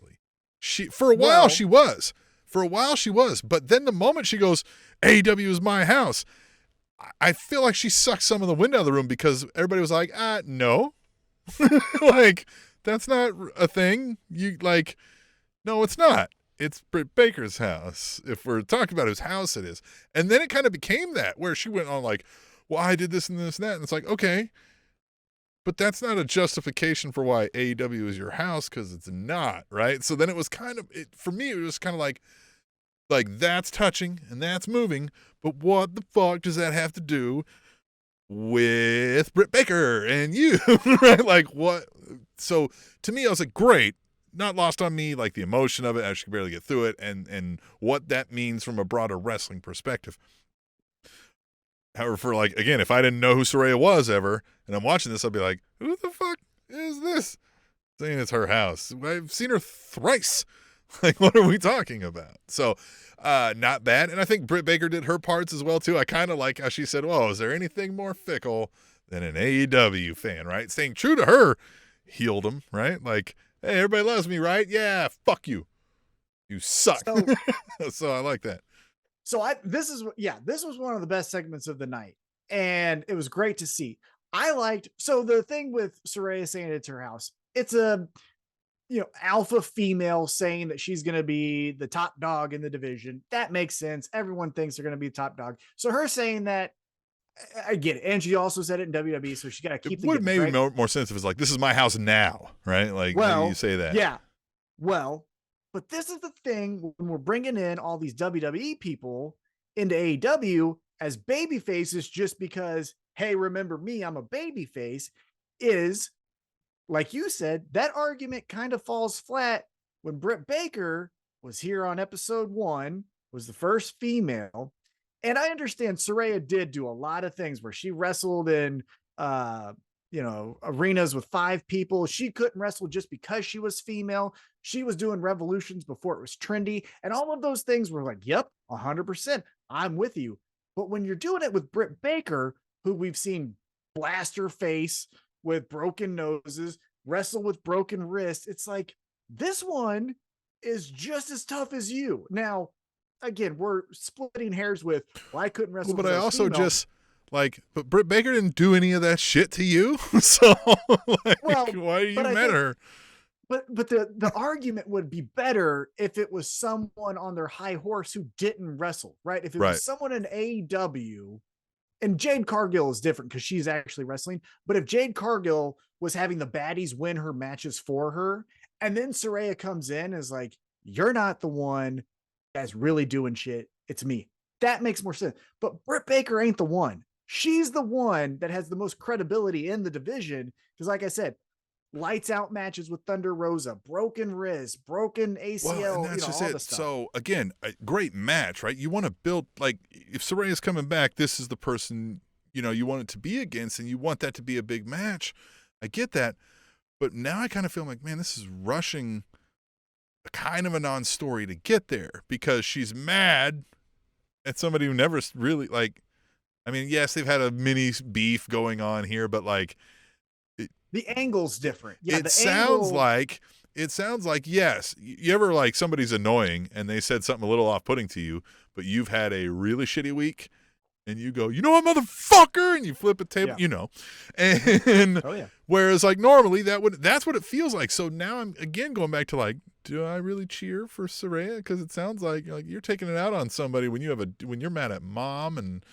Speaker 2: For a while she was, but then the moment she goes, AEW is my house, I feel like she sucked some of the wind out of the room, because everybody was like, no, like, that's not a thing. No, it's not. It's Britt Baker's house. If we're talking about whose house it is. And then it kind of became that, where she went on like, well, I did this and this and that. And it's like, okay, but that's not a justification for why AEW is your house, because it's not, right? So then it was kind of, for me, it was kind of like that's touching and that's moving, but what the fuck does that have to do with Britt Baker and you, right? Like, what? So to me, I was like, great. Not lost on me, like the emotion of it, I could barely get through it, and what that means from a broader wrestling perspective. However, for like, again, if I didn't know who Saraya was ever, and I'm watching this, I'll be like, who the fuck is this? Saying it's her house. I've seen her thrice. Like, what are we talking about? So, not bad. And I think Britt Baker did her parts as well, too. I kind of like how she said, whoa, is there anything more fickle than an AEW fan, right? Staying true to her healed him, right? Like, hey, everybody loves me, right? Yeah, fuck you. You suck. So I like that.
Speaker 3: So this was one of the best segments of the night, and it was great to see. So the thing with Saraya saying it's her house, it's a, alpha female saying that she's going to be the top dog in the division. That makes sense. Everyone thinks they're going to be the top dog. So her saying that, I get it. And she also said it in WWE, so she got to keep
Speaker 2: it. Would have made more sense if it's like, this is my house now, right? Like, maybe you say that.
Speaker 3: Yeah. Well, but this is the thing when we're bringing in all these WWE people into AEW as baby faces just because, hey, remember me, I'm a baby face, is, like you said, that argument kind of falls flat when Britt Baker was here on episode 1, was the first female. And I understand Saraya did do a lot of things where she wrestled in, arenas with 5 people. She couldn't wrestle just because she was female. She was doing revolutions before it was trendy. And all of those things were like, yep, 100%. I'm with you. But when you're doing it with Britt Baker, who we've seen blast her face with broken noses, wrestle with broken wrists, it's like, this one is just as tough as you. Now, again, we're splitting hairs with, well, I couldn't wrestle.
Speaker 2: Well, but I also female. Just like, but Britt Baker didn't do any of that shit to you. So why are you mad at her?
Speaker 3: But the argument would be better if it was someone on their high horse who didn't wrestle, right? If it was someone in AEW, and Jade Cargill is different because she's actually wrestling, but if Jade Cargill was having the baddies win her matches for her, and then Saraya comes in and is like, you're not the one that's really doing shit, it's me. That makes more sense. But Britt Baker ain't the one. She's the one that has the most credibility in the division. Because like I said, lights out matches with Thunder Rosa, broken wrist, broken ACL,
Speaker 2: well, and that's just
Speaker 3: all
Speaker 2: it.
Speaker 3: the stuff.
Speaker 2: So again, a great match, right? You want to build, like, if Saraya's coming back, this is the person, you want it to be against, and you want that to be a big match. I get that. But now I kind of feel like, man, this is rushing a kind of a non-story to get there, because she's mad at somebody who never really, like, I mean, yes, they've had a mini beef going on here, but like,
Speaker 3: the angle's different. Yeah,
Speaker 2: it sounds like, yes, you ever, like, somebody's annoying and they said something a little off-putting to you, but you've had a really shitty week and you go, what, motherfucker, and you flip a table, and
Speaker 3: oh yeah.
Speaker 2: Whereas, like, normally that's what it feels like. So now I'm again going back to, like, do I really cheer for Saraya? Because it sounds like you're taking it out on somebody when you're mad at Mom and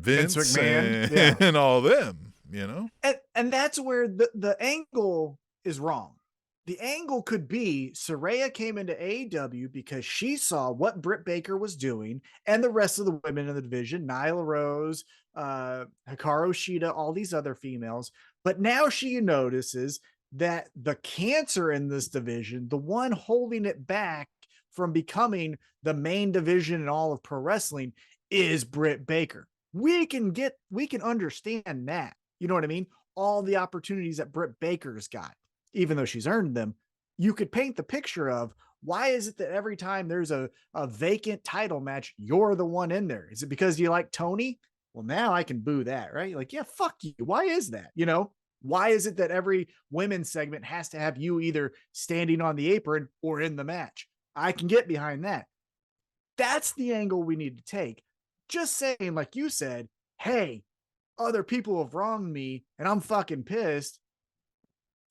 Speaker 2: Vince
Speaker 3: McMahon,
Speaker 2: and all them, you know?
Speaker 3: And that's where the angle is wrong. The angle could be Saraya came into AEW because she saw what Britt Baker was doing and the rest of the women in the division, Nyla Rose, Hikaru Shida, all these other females. But now she notices that the cancer in this division, the one holding it back from becoming the main division in all of pro wrestling, is Britt Baker. We can understand that. You know what I mean? All the opportunities that Britt Baker's got, even though she's earned them, you could paint the picture of why is it that every time there's a vacant title match, you're the one in there? Is it because you like Tony? Well, now I can boo that, right? Like, yeah, fuck you. Why is that? You know, why is it that every women's segment has to have you either standing on the apron or in the match? I can get behind that. That's the angle we need to take. Just saying, like you said, hey, other people have wronged me and I'm fucking pissed.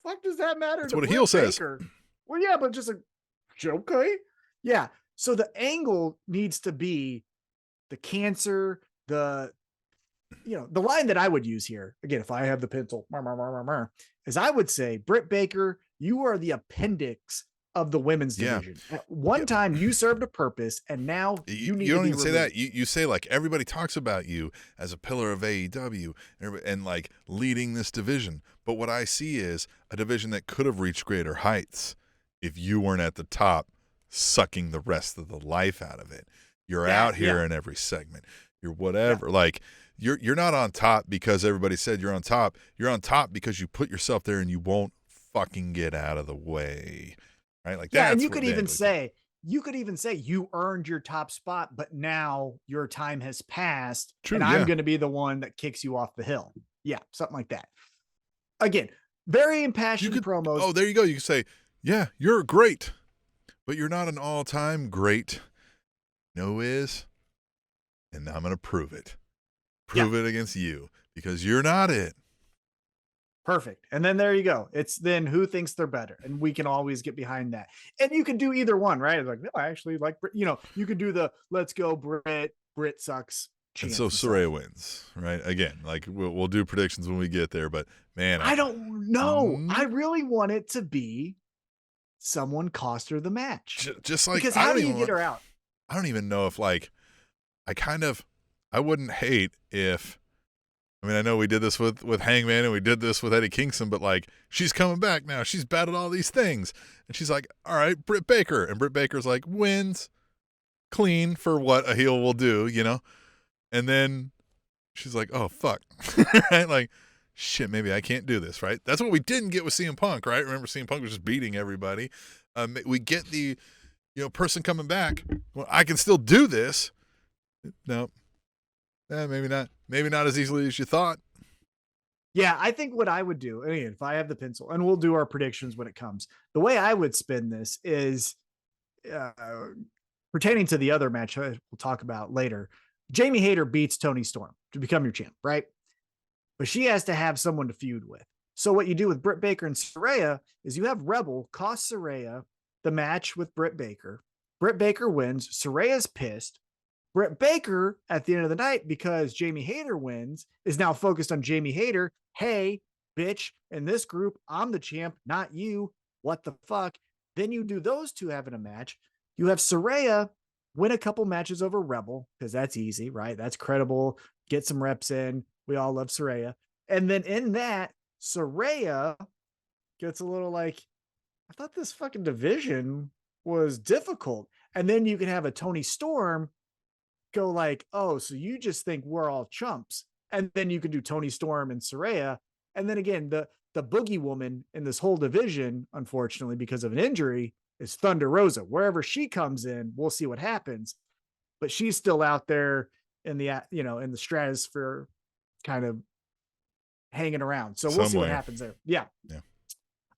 Speaker 3: Fuck does that matter?
Speaker 2: That's what a heel says.
Speaker 3: Well, yeah, but just okay. Yeah. So the angle needs to be the cancer, the line that I would use here, again, if I have the pencil, is I would say, Britt Baker, you are the appendix of the women's division. At one time you served a purpose and now you need to
Speaker 2: don't
Speaker 3: be
Speaker 2: even say
Speaker 3: removed.
Speaker 2: that. You say like everybody talks about you as a pillar of AEW and like leading this division. But what I see is a division that could have reached greater heights if you weren't at the top sucking the rest of the life out of it. You're out here in every segment. You're whatever. Like you're not on top because everybody said you're on top. You're on top because you put yourself there and you won't fucking get out of the way. Right? Like that.
Speaker 3: And you could even say you earned your top spot, but now your time has passed.
Speaker 2: True,
Speaker 3: and I'm going to be the one that kicks you off the hill. Yeah, something like that. Again, very impassioned promos.
Speaker 2: Oh, there you go. You can say, yeah, you're great, but you're not an all-time great. No is, and I'm going to prove it. Prove it against you because you're not it.
Speaker 3: Perfect. And then there you go. It's then who thinks they're better. And we can always get behind that. And you can do either one, right? It's like, no, I actually like Brit. You know, you can do the let's go Brit. Brit sucks.
Speaker 2: And so Saraya wins, right? Again, like we'll do predictions when we get there, but man,
Speaker 3: I don't know. I really want it to be someone cost her the match.
Speaker 2: Just like,
Speaker 3: because how do you get her out?
Speaker 2: I don't even know if like, I wouldn't hate if, I mean, I know we did this with Hangman and we did this with Eddie Kingston, but like she's coming back now. She's battled all these things. And she's like, all right, Britt Baker. And Britt Baker's like, wins clean for what a heel will do, you know? And then she's like, oh, fuck. Right? Like, shit, maybe I can't do this, right? That's what we didn't get with CM Punk, right? Remember CM Punk was just beating everybody. We get the, person coming back. Well, I can still do this. No. Maybe not. Maybe not as easily as you thought.
Speaker 3: Yeah, I think what I would do, again, if I have the pencil, and we'll do our predictions when it comes, the way I would spin this is pertaining to the other match we'll talk about later. Jamie Hayter beats Toni Storm to become your champ, right? But she has to have someone to feud with. So what you do with Britt Baker and Saraya is you have Rebel cost Saraya the match with Britt Baker. Britt Baker wins. Saraya's pissed. Britt Baker, at the end of the night, because Jamie Hayter wins, is now focused on Jamie Hayter. Hey, bitch, in this group, I'm the champ, not you. What the fuck? Then you do those two having a match. You have Saraya win a couple matches over Rebel, because that's easy, right? That's credible. Get some reps in. We all love Saraya. And then in that, Saraya gets a little like, I thought this fucking division was difficult. And then you can have a Toni Storm go like, oh, so you just think we're all chumps. And then you can do Toni Storm and Saraya. And then again, the boogie woman in this whole division, unfortunately, because of an injury, is Thunder Rosa. Wherever she comes in, we'll see what happens. But she's still out there in the, in the stratosphere kind of hanging around. So we'll see what happens there. Yeah.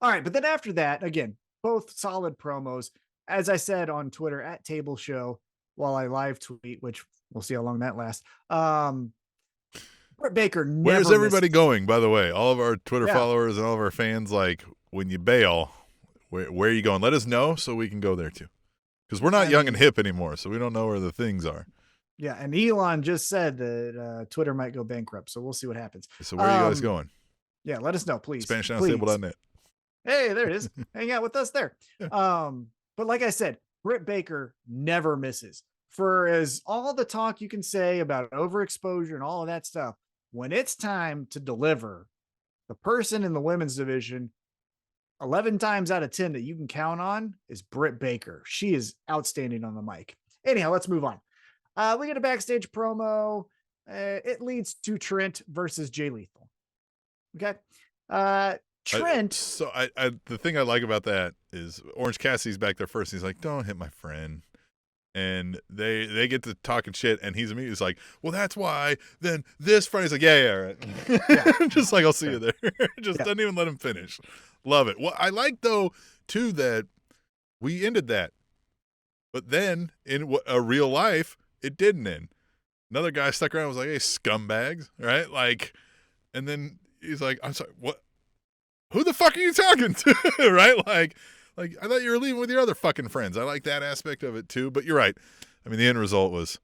Speaker 3: All right. But then after that, again, both solid promos. As I said on Twitter at Table Show, while I live tweet, which we'll see how long that lasts. Britt Baker never
Speaker 2: Where's everybody going, by the way? All of our Twitter followers and all of our fans, like, when you bail, Where are you going? Let us know so we can go there too. Because we're not young and hip anymore, so we don't know where the things are.
Speaker 3: Yeah, and Elon just said that Twitter might go bankrupt, so we'll see what happens.
Speaker 2: So where are you guys going?
Speaker 3: Yeah, let us know, please.
Speaker 2: SpanishAnnounceTable.net.
Speaker 3: Hey, there it is. Hang out with us there. But like I said, Britt Baker never misses. For as all the talk you can say about overexposure and all of that stuff, when it's time to deliver, the person in the women's division 11 times out of 10 that you can count on is Britt Baker. She is outstanding on the mic. Anyhow, let's move on. We get a backstage promo. It leads to Trent versus Jay Lethal. Okay. Trent.
Speaker 2: The thing I like about that is Orange Cassidy's back there first. He's like, don't hit my friend. And they get to talking shit, and he's immediately like, well, that's why. Then this Friday's like, yeah, right. Yeah. Just like, I'll see you there. Just doesn't even let him finish. Love it. Well, I like, though, too, that we ended that. But then in a real life, it didn't end. Another guy stuck around and was like, hey, scumbags, right? Like, and then he's like, I'm sorry, what? Who the fuck are you talking to? Right? Like, I thought you were leaving with your other fucking friends. I like that aspect of it, too. But you're right. I mean, the end result was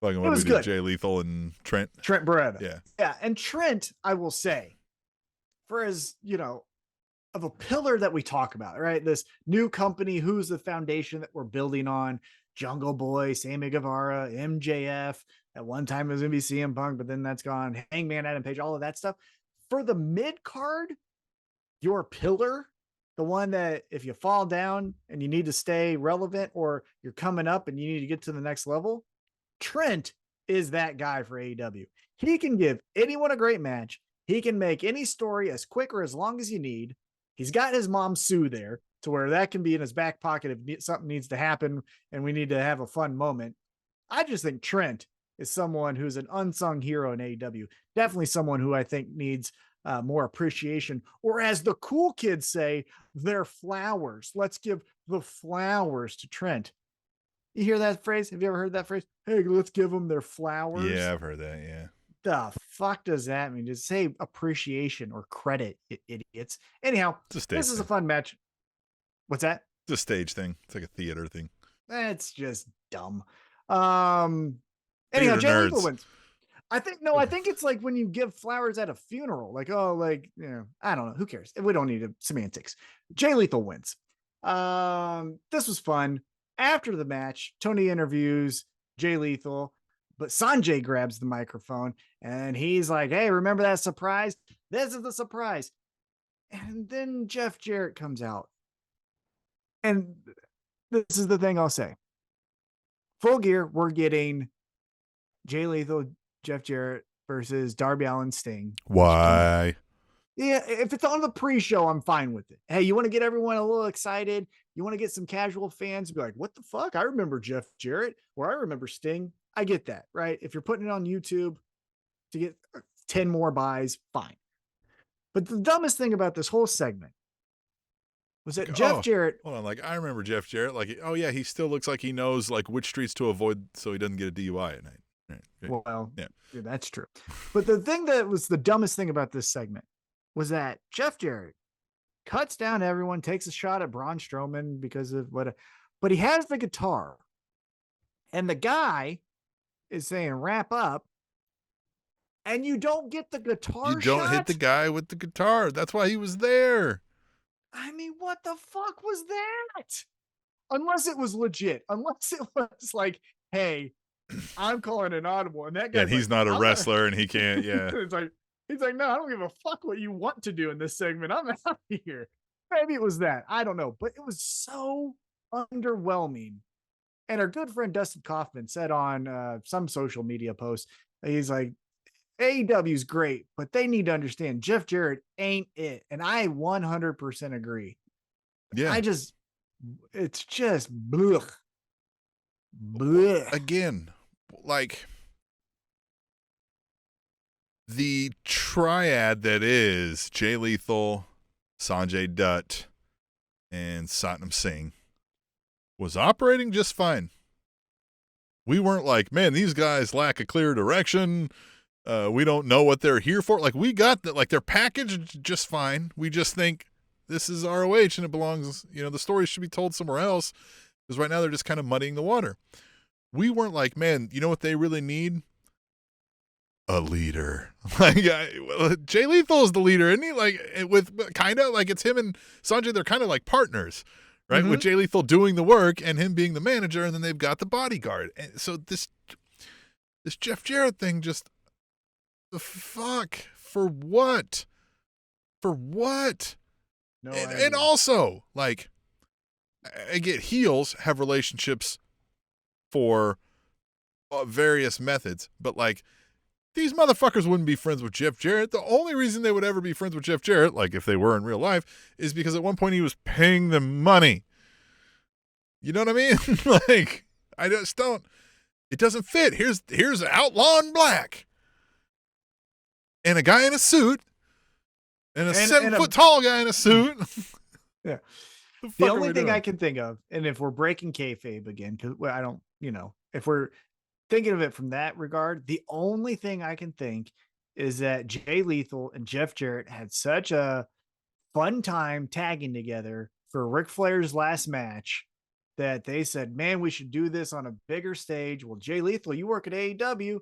Speaker 2: fucking what we did, Jay Lethal and Trent.
Speaker 3: Trent Beretta.
Speaker 2: Yeah.
Speaker 3: Yeah. And Trent, I will say, for as, of a pillar that we talk about, right? This new company, who's the foundation that we're building on? Jungle Boy, Sammy Guevara, MJF. At one time it was going to be CM Punk, but then that's gone. Hangman Adam Page, all of that stuff. For the mid card, your pillar, the one that if you fall down and you need to stay relevant, or you're coming up and you need to get to the next level, Trent is that guy for AEW. He can give anyone a great match. He can make any story as quick or as long as you need. He's got his mom Sue there to where that can be in his back pocket if something needs to happen and we need to have a fun moment. I just think Trent is someone who's an unsung hero in AEW. Definitely someone who I think needs more appreciation, or as the cool kids say, their flowers. Let's give the flowers to Trent. You hear that phrase? Have you ever heard that phrase? Hey, let's give them their flowers.
Speaker 2: Yeah, I've heard that. Yeah.
Speaker 3: The fuck does that mean? Just say appreciation or credit, idiots. Anyhow, this is a fun match. What's that?
Speaker 2: It's a stage thing. It's like a theater thing.
Speaker 3: That's just dumb. Anyhow, Jay Lethal wins. I think it's like when you give flowers at a funeral, like, oh, like, I don't know. Who cares? We don't need semantics. Jay Lethal wins. This was fun. After the match, Tony interviews Jay Lethal, but Sanjay grabs the microphone and he's like, hey, remember that surprise? This is the surprise. And then Jeff Jarrett comes out. And this is the thing I'll say. Full Gear, we're getting Jay Lethal, Jeff Jarrett versus Darby Allin, Sting.
Speaker 2: Why?
Speaker 3: Yeah, if it's on the pre-show, I'm fine with it. Hey, you want to get everyone a little excited? You want to get some casual fans to be like, what the fuck? I remember Jeff Jarrett, or I remember Sting. I get that, right? If you're putting it on YouTube to get 10 more buys, fine. But the dumbest thing about this whole segment was that Jeff Jarrett.
Speaker 2: Hold on, like, I remember Jeff Jarrett. Like, oh yeah, he still looks like he knows like which streets to avoid so he doesn't get a DUI at night. Right.
Speaker 3: Well, yeah, that's true. But the thing that was the dumbest thing about this segment was that Jeff Jarrett cuts down everyone, takes a shot at Braun Strowman because of but he has the guitar, and the guy is saying wrap up, and you don't get the guitar.
Speaker 2: You don't hit the guy with the guitar. That's why he was there.
Speaker 3: I mean, what the fuck was that? Unless it was legit. Unless it was like, hey, I'm calling an audible, and that guy.
Speaker 2: Yeah, he's not a wrestler, and he can't. Yeah,
Speaker 3: it's like he's like, no, I don't give a fuck what you want to do in this segment. I'm out of here. Maybe it was that. I don't know, but it was so underwhelming. And our good friend Dustin Kaufman said on some social media post, he's like, AEW is great, but they need to understand Jeff Jarrett ain't it. And I 100% agree.
Speaker 2: Yeah.
Speaker 3: It's just blech. Blech.
Speaker 2: Again, like the triad that is Jay Lethal, Sanjay Dutt, and Satnam Singh was operating just fine. We weren't like, man, these guys lack a clear direction. We don't know what they're here for. Like, we got that, like, they're packaged just fine. We just think this is ROH and it belongs, the story should be told somewhere else, because right now they're just kind of muddying the water. We weren't like, man, you know what they really need? A leader. Jay Lethal is the leader, isn't he? With kind of like, it's him and Sanjay, they're kind of like partners, right?
Speaker 3: Mm-hmm.
Speaker 2: With Jay Lethal doing the work and him being the manager, and then they've got the bodyguard. And so this Jeff Jarrett thing, just the fuck, for what? For what?
Speaker 3: No
Speaker 2: and
Speaker 3: idea.
Speaker 2: also, like, I get heels have relationships for various methods, but like, these motherfuckers wouldn't be friends with Jeff Jarrett. The only reason they would ever be friends with Jeff Jarrett, like if they were in real life, is because at one point he was paying them money. You know what I mean? Like, I just don't. It doesn't fit. Here's an outlaw in black, and a guy in a suit, and a 7-foot tall guy in a suit.
Speaker 3: Yeah.
Speaker 2: The
Speaker 3: only thing I can think of, and if we're breaking kayfabe again, because I don't, if we're thinking of it from that regard, the only thing I can think is that Jay Lethal and Jeff Jarrett had such a fun time tagging together for Ric Flair's last match that they said, man, we should do this on a bigger stage. Well, Jay Lethal, you work at AEW.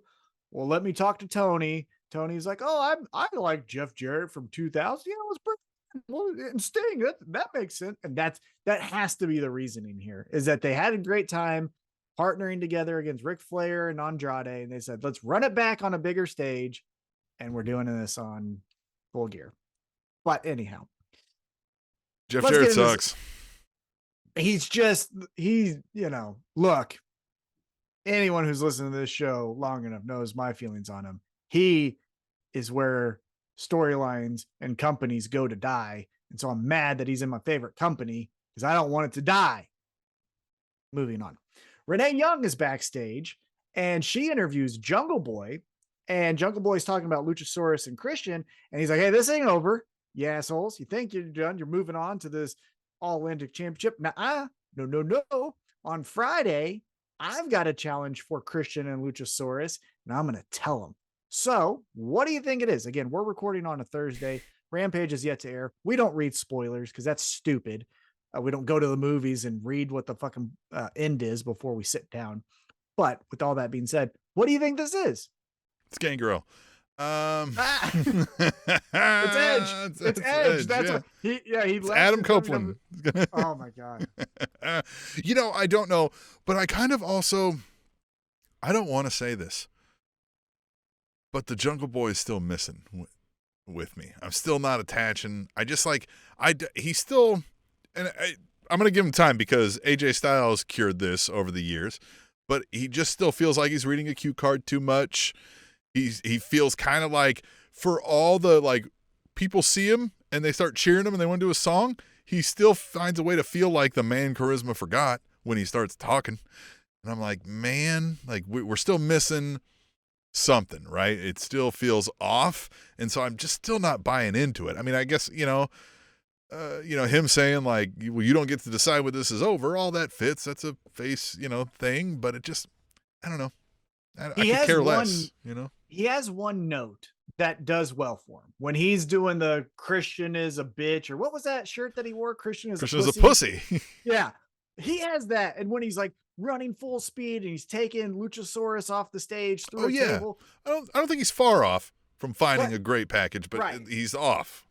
Speaker 3: Well, let me talk to Tony. Tony's like, oh, I like Jeff Jarrett from 2000. Yeah, it was pretty. Well, and Sting, that makes sense. And that has to be the reasoning here, is that they had a great time partnering together against Ric Flair and Andrade. And they said, let's run it back on a bigger stage. And we're doing this on Full Gear. But anyhow,
Speaker 2: Jeff Jarrett sucks.
Speaker 3: Look, anyone who's listened to this show long enough knows my feelings on him. He is where storylines and companies go to die. And so I'm mad that he's in my favorite company because I don't want it to die. Moving on. Renee Young is backstage and she interviews Jungle Boy, and Jungle Boy's talking about Luchasaurus and Christian. And he's like, hey, this ain't over, you assholes. You think you're done? You're moving on to this All-Atlantic Championship. No. On Friday, I've got a challenge for Christian and Luchasaurus, and I'm going to tell them. So what do you think it is? Again, we're recording on a Thursday. Rampage is yet to air. We don't read spoilers because that's stupid. We don't go to the movies and read what the fucking end is before we sit down. But with all that being said, what do you think this is?
Speaker 2: It's Gangrel.
Speaker 3: It's Edge. It's Edge. That's what he left.
Speaker 2: Adam Copeland.
Speaker 3: Oh my God.
Speaker 2: I don't know, but I kind of also, I don't want to say this, but the Jungle Boy is still missing with me. I'm still not attaching. I just like, he's still, and I'm going to give him time because AJ Styles cured this over the years, but he just still feels like he's reading a cue card too much. He feels kind of like, for all the, like, people see him and they start cheering him and they want to do a song, he still finds a way to feel like the man charisma forgot when he starts talking. And I'm like, man, like, we're still missing something, right? It still feels off. And so I'm just still not buying into it. I mean, I guess, him saying like, well, you don't get to decide when this is over, all that fits. That's a face, thing, but it just, I don't know. I could care less, He has one note that does well for him when he's doing the Christian is a bitch, or what was that shirt that he wore? Christian is a pussy. Yeah. He has that. And when he's like running full speed and he's taking Luchasaurus off the stage through table. I don't think he's far off from finding a great package, but he's off.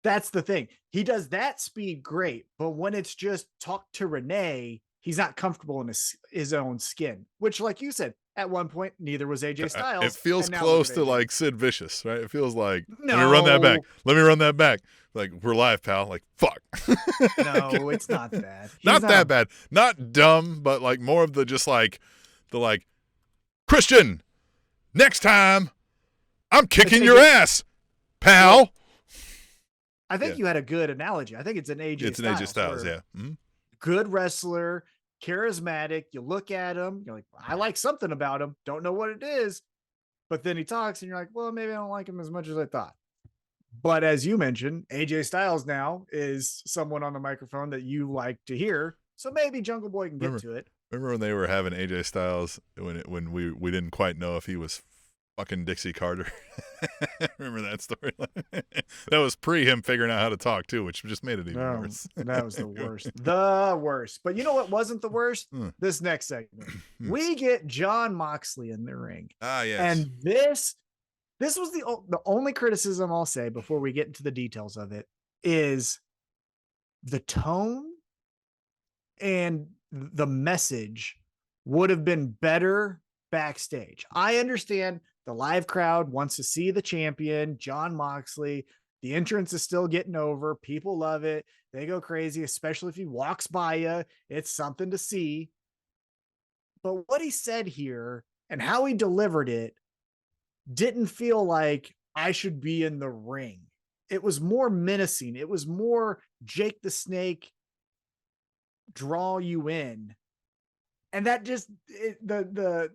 Speaker 3: That's the thing. He does that speed great, but when it's just talk to Renee, he's not comfortable in his own skin, which, like you said, at one point, neither was AJ Styles.
Speaker 2: It feels close to like Sid Vicious, right? It feels like, let me run that back. Like, we're live, pal. Like, fuck.
Speaker 3: No, it's not that.
Speaker 2: Not that bad. Not dumb, but like more of the just like, Christian, next time, I'm kicking your ass, pal.
Speaker 3: Well, I think you had a good analogy. I think it's an AJ Styles.
Speaker 2: It's an AJ Styles, yeah. Mm-hmm.
Speaker 3: Good wrestler, charismatic. You look at him, you're like, I like something about him. Don't know what it is. But then he talks and you're like, well, maybe I don't like him as much as I thought. But as you mentioned, AJ Styles now is someone on the microphone that you like to hear. So maybe Jungle Boy can get to it.
Speaker 2: Remember when they were having AJ Styles when we didn't quite know if he was Fucking Dixie Carter. Remember that storyline? That was pre him figuring out how to talk too, which just made it even worse.
Speaker 3: That was the worst. The worst. But you know what wasn't the worst? This next segment. We get Jon Moxley in the ring.
Speaker 2: Ah, yes.
Speaker 3: And this was the only criticism I'll say before we get into the details of it is the tone and the message would have been better backstage. I understand the live crowd wants to see the champion, Jon Moxley. The entrance is still getting over. People love it. They go crazy, especially if he walks by you. It's something to see. But what he said here and how he delivered it didn't feel like I should be in the ring. It was more menacing. It was more Jake the Snake draw you in. And that just the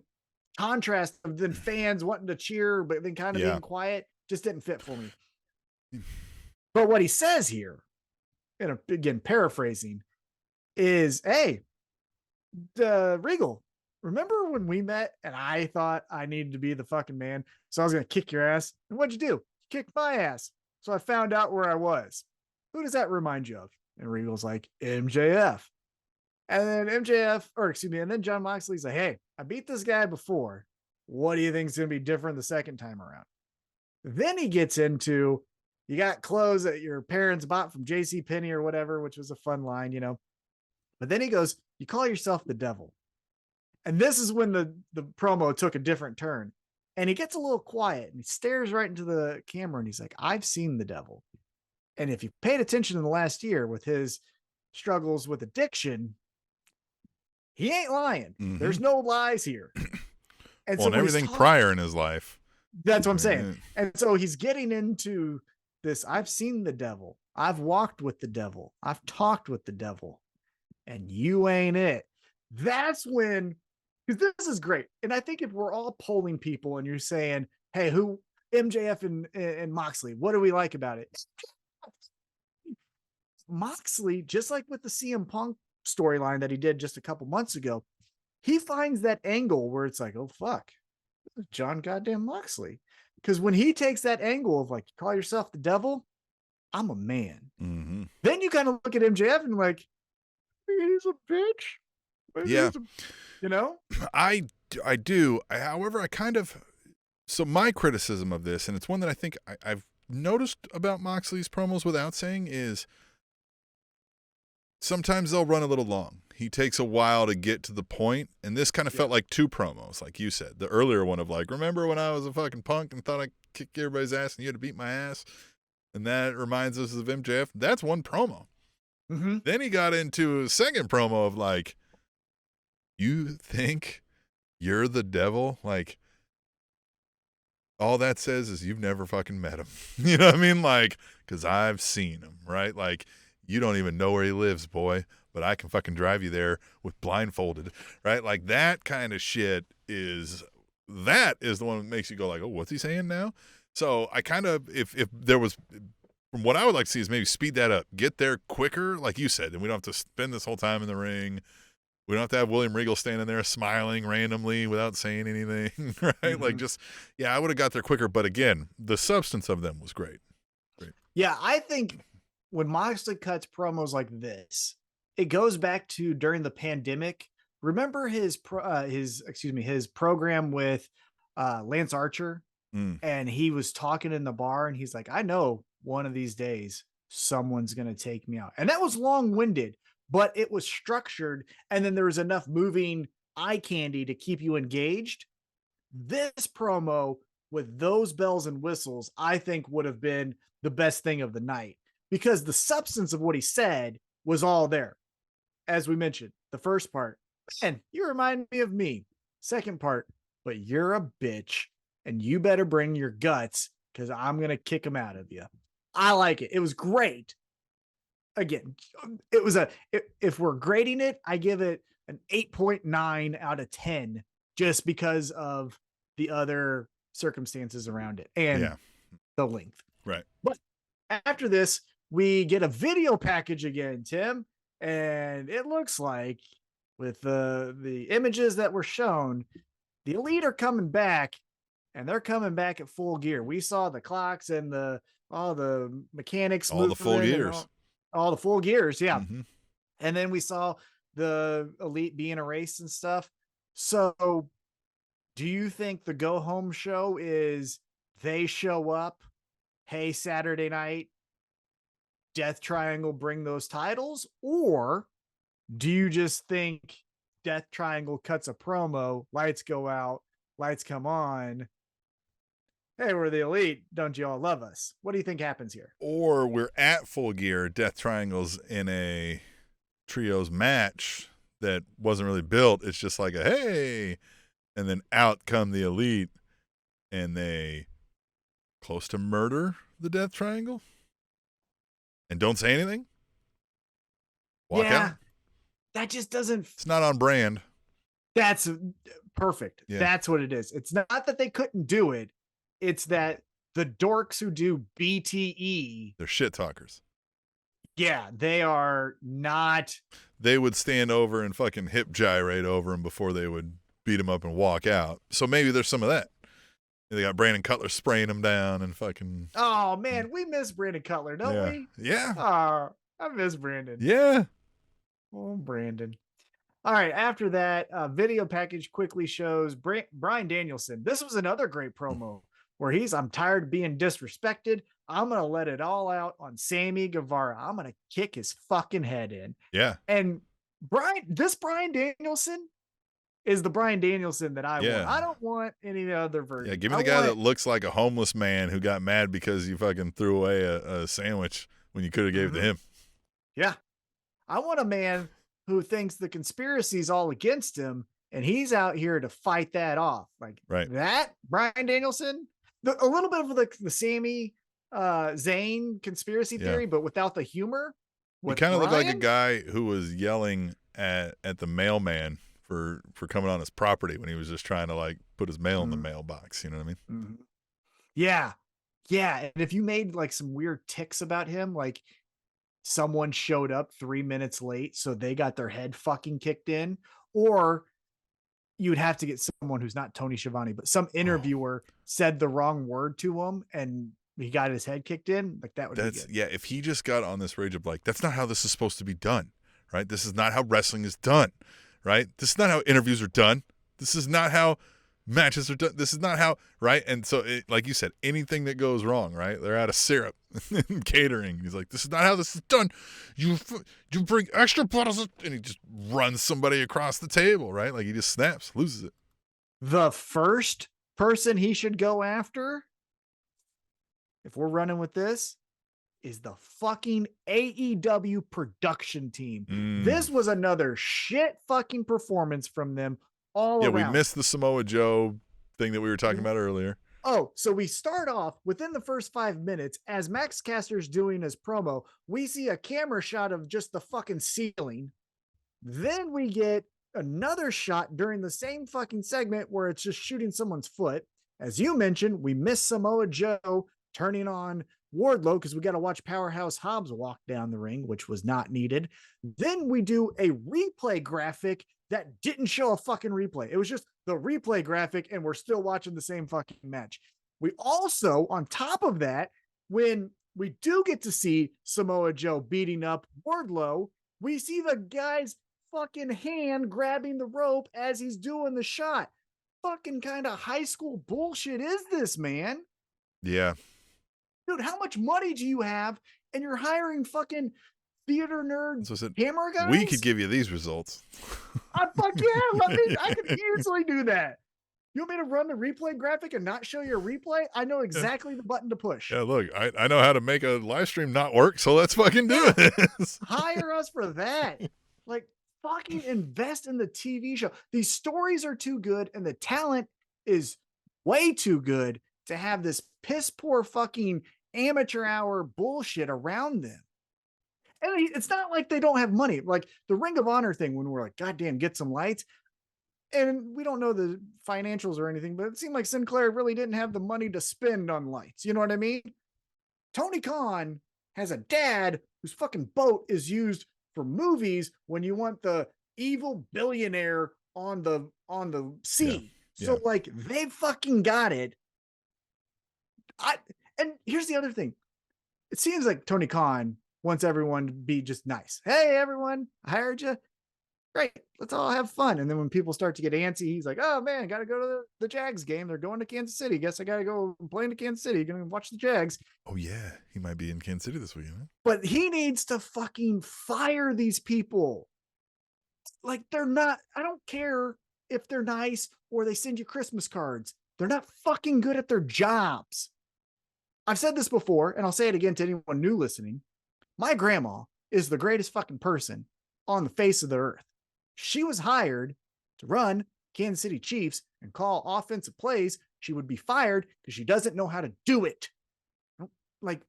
Speaker 3: contrast of the fans wanting to cheer, but then kind of being quiet just didn't fit for me. But what he says here, and again, paraphrasing, is, hey, Regal, remember when we met and I thought I needed to be the fucking man? So I was going to kick your ass. And what'd you do? You kicked my ass. So I found out where I was. Who does that remind you of? And Regal's like, MJF. And then and then Jon Moxley's like, hey, I beat this guy before. What do you think is going to be different the second time around? Then he gets into, you got clothes that your parents bought from JCPenney or whatever, which was a fun line, you know. But then he goes, you call yourself the devil. And this is when the promo took a different turn. And he gets a little quiet and he stares right into the camera and he's like, I've seen the devil. And if you paid attention in the last year with his struggles with addiction, he ain't lying. Mm-hmm. There's no lies here.
Speaker 2: And so everything prior in his life.
Speaker 3: That's what I'm saying. And so he's getting into this. I've seen the devil. I've walked with the devil. I've talked with the devil. And you ain't it. That's when, because this is great. And I think if we're all polling people and you're saying, hey, who, MJF and Moxley, what do we like about it? Moxley, just like with the CM Punk storyline that he did just a couple months ago, he finds that angle where it's like, oh fuck, Jon goddamn Moxley. Because when he takes that angle of like, call yourself the devil, I'm a man. Mm-hmm. Then you kind of look at MJF and like, he's a bitch.
Speaker 2: Yeah.
Speaker 3: You know?
Speaker 2: I do. However, so my criticism of this, and it's one that I think I've noticed about Moxley's promos without saying, is sometimes they'll run a little long. He takes a while to get to the point, and this kind of felt like two promos, like you said. The earlier one of like, remember when I was a fucking punk and thought I kicked everybody's ass and you had to beat my ass? And that reminds us of MJF. That's one promo. Mm-hmm. Then he got into a second promo of like, you think you're the devil? Like, all that says is you've never fucking met him. You know what I mean? Like, because I've seen him, right? Like, you don't even know where he lives, boy, but I can fucking drive you there with blindfolded, right? Like, that kind of shit is the one that makes you go like, oh, what's he saying now? So I kind of, if there was, from what I would like to see is maybe speed that up, get there quicker, like you said, and we don't have to spend this whole time in the ring. We don't have to have William Regal standing there smiling randomly without saying anything, right? Mm-hmm. Like, just, yeah, I would have got there quicker. But again, the substance of them was great.
Speaker 3: Yeah, I think when Moxley cuts promos like this, it goes back to during the pandemic. Remember his program with Lance Archer? And he was talking in the bar and he's like, I know one of these days someone's going to take me out. And that was long-winded, but it was structured. And then there was enough moving eye candy to keep you engaged. This promo with those bells and whistles, I think would have been the best thing of the night because the substance of what he said was all there. As we mentioned, the first part, man, you remind me of me. Second part, but you're a bitch and you better bring your guts because I'm going to kick them out of you. I like it. It was great. Again, it was if we're grading it, I give it an 8.9 out of 10 just because of the other circumstances around it and the length.
Speaker 2: Right.
Speaker 3: But after this, we get a video package again, Tim, and it looks like with the images that were shown, the Elite are coming back and they're coming back at full gear. We saw the clocks and all the mechanics,
Speaker 2: all the full gears,
Speaker 3: all the full gears. Yeah.
Speaker 2: Mm-hmm.
Speaker 3: And then we saw the Elite being erased and stuff. So do you think the go home show is they show up, hey, Saturday night, Death Triangle bring those titles? Or do you just think Death Triangle cuts a promo, lights go out, lights come on, hey, we're the Elite, don't you all love us? What do you think happens here?
Speaker 2: Or we're at Full Gear, Death Triangle's in a trios match that wasn't really built. It's just like a hey, and then out come the Elite, and they close to murder the Death Triangle and don't say anything. Walk out.
Speaker 3: That just doesn't.
Speaker 2: It's not on brand.
Speaker 3: That's perfect.
Speaker 2: Yeah.
Speaker 3: That's what it is. It's not that they couldn't do it. It's that the dorks who do BTE,
Speaker 2: they're shit talkers.
Speaker 3: Yeah, they are not.
Speaker 2: They would stand over and fucking hip gyrate over him before they would beat him up and walk out. So maybe there's some of that. They got Brandon Cutler spraying him down and fucking.
Speaker 3: Oh man, we miss Brandon Cutler, don't we?
Speaker 2: Yeah.
Speaker 3: Oh, I miss Brandon.
Speaker 2: Yeah.
Speaker 3: Oh, Brandon. All right. After that, video package quickly shows Bryan Danielson. This was another great promo where I'm tired of being disrespected. I'm going to let it all out on Sammy Guevara. I'm going to kick his fucking head in.
Speaker 2: Yeah.
Speaker 3: And Bryan Danielson is the Bryan Danielson that I want. I don't want any other version.
Speaker 2: Yeah, give me the guy that looks like a homeless man who got mad because you fucking threw away a sandwich when you could have gave it to him.
Speaker 3: Yeah. I want a man who thinks the conspiracy is all against him, and he's out here to fight that off. Like that, Bryan Danielson, a little bit of the Sami Zayn conspiracy theory, but without the humor.
Speaker 2: He kind of looked like a guy who was yelling at the mailman for coming on his property when he was just trying to like put his mail in the mailbox. You know what I mean?
Speaker 3: Mm-hmm. Yeah. Yeah. And if you made like some weird tics about him, like someone showed up 3 minutes late, so they got their head fucking kicked in, or you'd have to get someone who's not Tony Schiavone, but some interviewer said the wrong word to him and he got his head kicked in. Like that would be good.
Speaker 2: Yeah. If he just got on this rage of like, that's not how this is supposed to be done, right? This is not how wrestling is done, right? This is not how interviews are done. This is not how matches are done. This is not how, right? And so, like you said, anything that goes wrong, right? They're out of syrup and catering. He's like, this is not how this is done. You bring extra bottles of, and he just runs somebody across the table, right? Like he just snaps, loses it.
Speaker 3: The first person he should go after, if we're running with this, is the fucking AEW production team. This was another shit fucking performance from them. All around.
Speaker 2: We missed the Samoa Joe thing that we were talking about earlier.
Speaker 3: Oh, so we start off within the first 5 minutes as Max Caster's doing his promo. We see a camera shot of just the fucking ceiling. Then we get another shot during the same fucking segment where it's just shooting someone's foot. As you mentioned, we missed Samoa Joe turning on Wardlow because we got to watch Powerhouse Hobbs walk down the ring, which was not needed. Then we do a replay graphic that didn't show a fucking replay. It was just the replay graphic, and we're still watching the same fucking match. We also, on top of that, when we do get to see Samoa Joe beating up Wardlow, we see the guy's fucking hand grabbing the rope as he's doing the shot. Fucking kind of high school bullshit is this, man?
Speaker 2: Yeah.
Speaker 3: Dude, how much money do you have? And you're hiring fucking theater nerds, camera guys?
Speaker 2: We could give you these results.
Speaker 3: Fuck yeah, I could easily do that. You want me to run the replay graphic and not show you a replay? I know exactly the button to push.
Speaker 2: Yeah, look, I know how to make a live stream not work, so let's fucking do this.
Speaker 3: Hire us for that. Like, fucking invest in the TV show. These stories are too good, and the talent is way too good to have this piss poor fucking amateur hour bullshit around them. And it's not like they don't have money. Like the Ring of Honor thing, when we're like, goddamn, get some lights. And we don't know the financials or anything, but it seemed like Sinclair really didn't have the money to spend on lights. You know what I mean? Tony Khan has a dad whose fucking boat is used for movies when you want the evil billionaire on the sea. So like they fucking got it. And here's the other thing. It seems like Tony Khan wants everyone to be just nice. Hey, everyone, I hired you. Great. Let's all have fun. And then when people start to get antsy, he's like, oh man, got to go to the Jags game. They're going to Kansas City. Guess I got to go play in Kansas City. Going to watch the Jags.
Speaker 2: Oh yeah. He might be in Kansas City this weekend. Huh?
Speaker 3: But he needs to fucking fire these people. Like they're not, I don't care if they're nice or they send you Christmas cards. They're not fucking good at their jobs. I've said this before, and I'll say it again to anyone new listening. My grandma is the greatest fucking person on the face of the earth. She was hired to run Kansas City Chiefs and call offensive plays. She would be fired because she doesn't know how to do it. Like,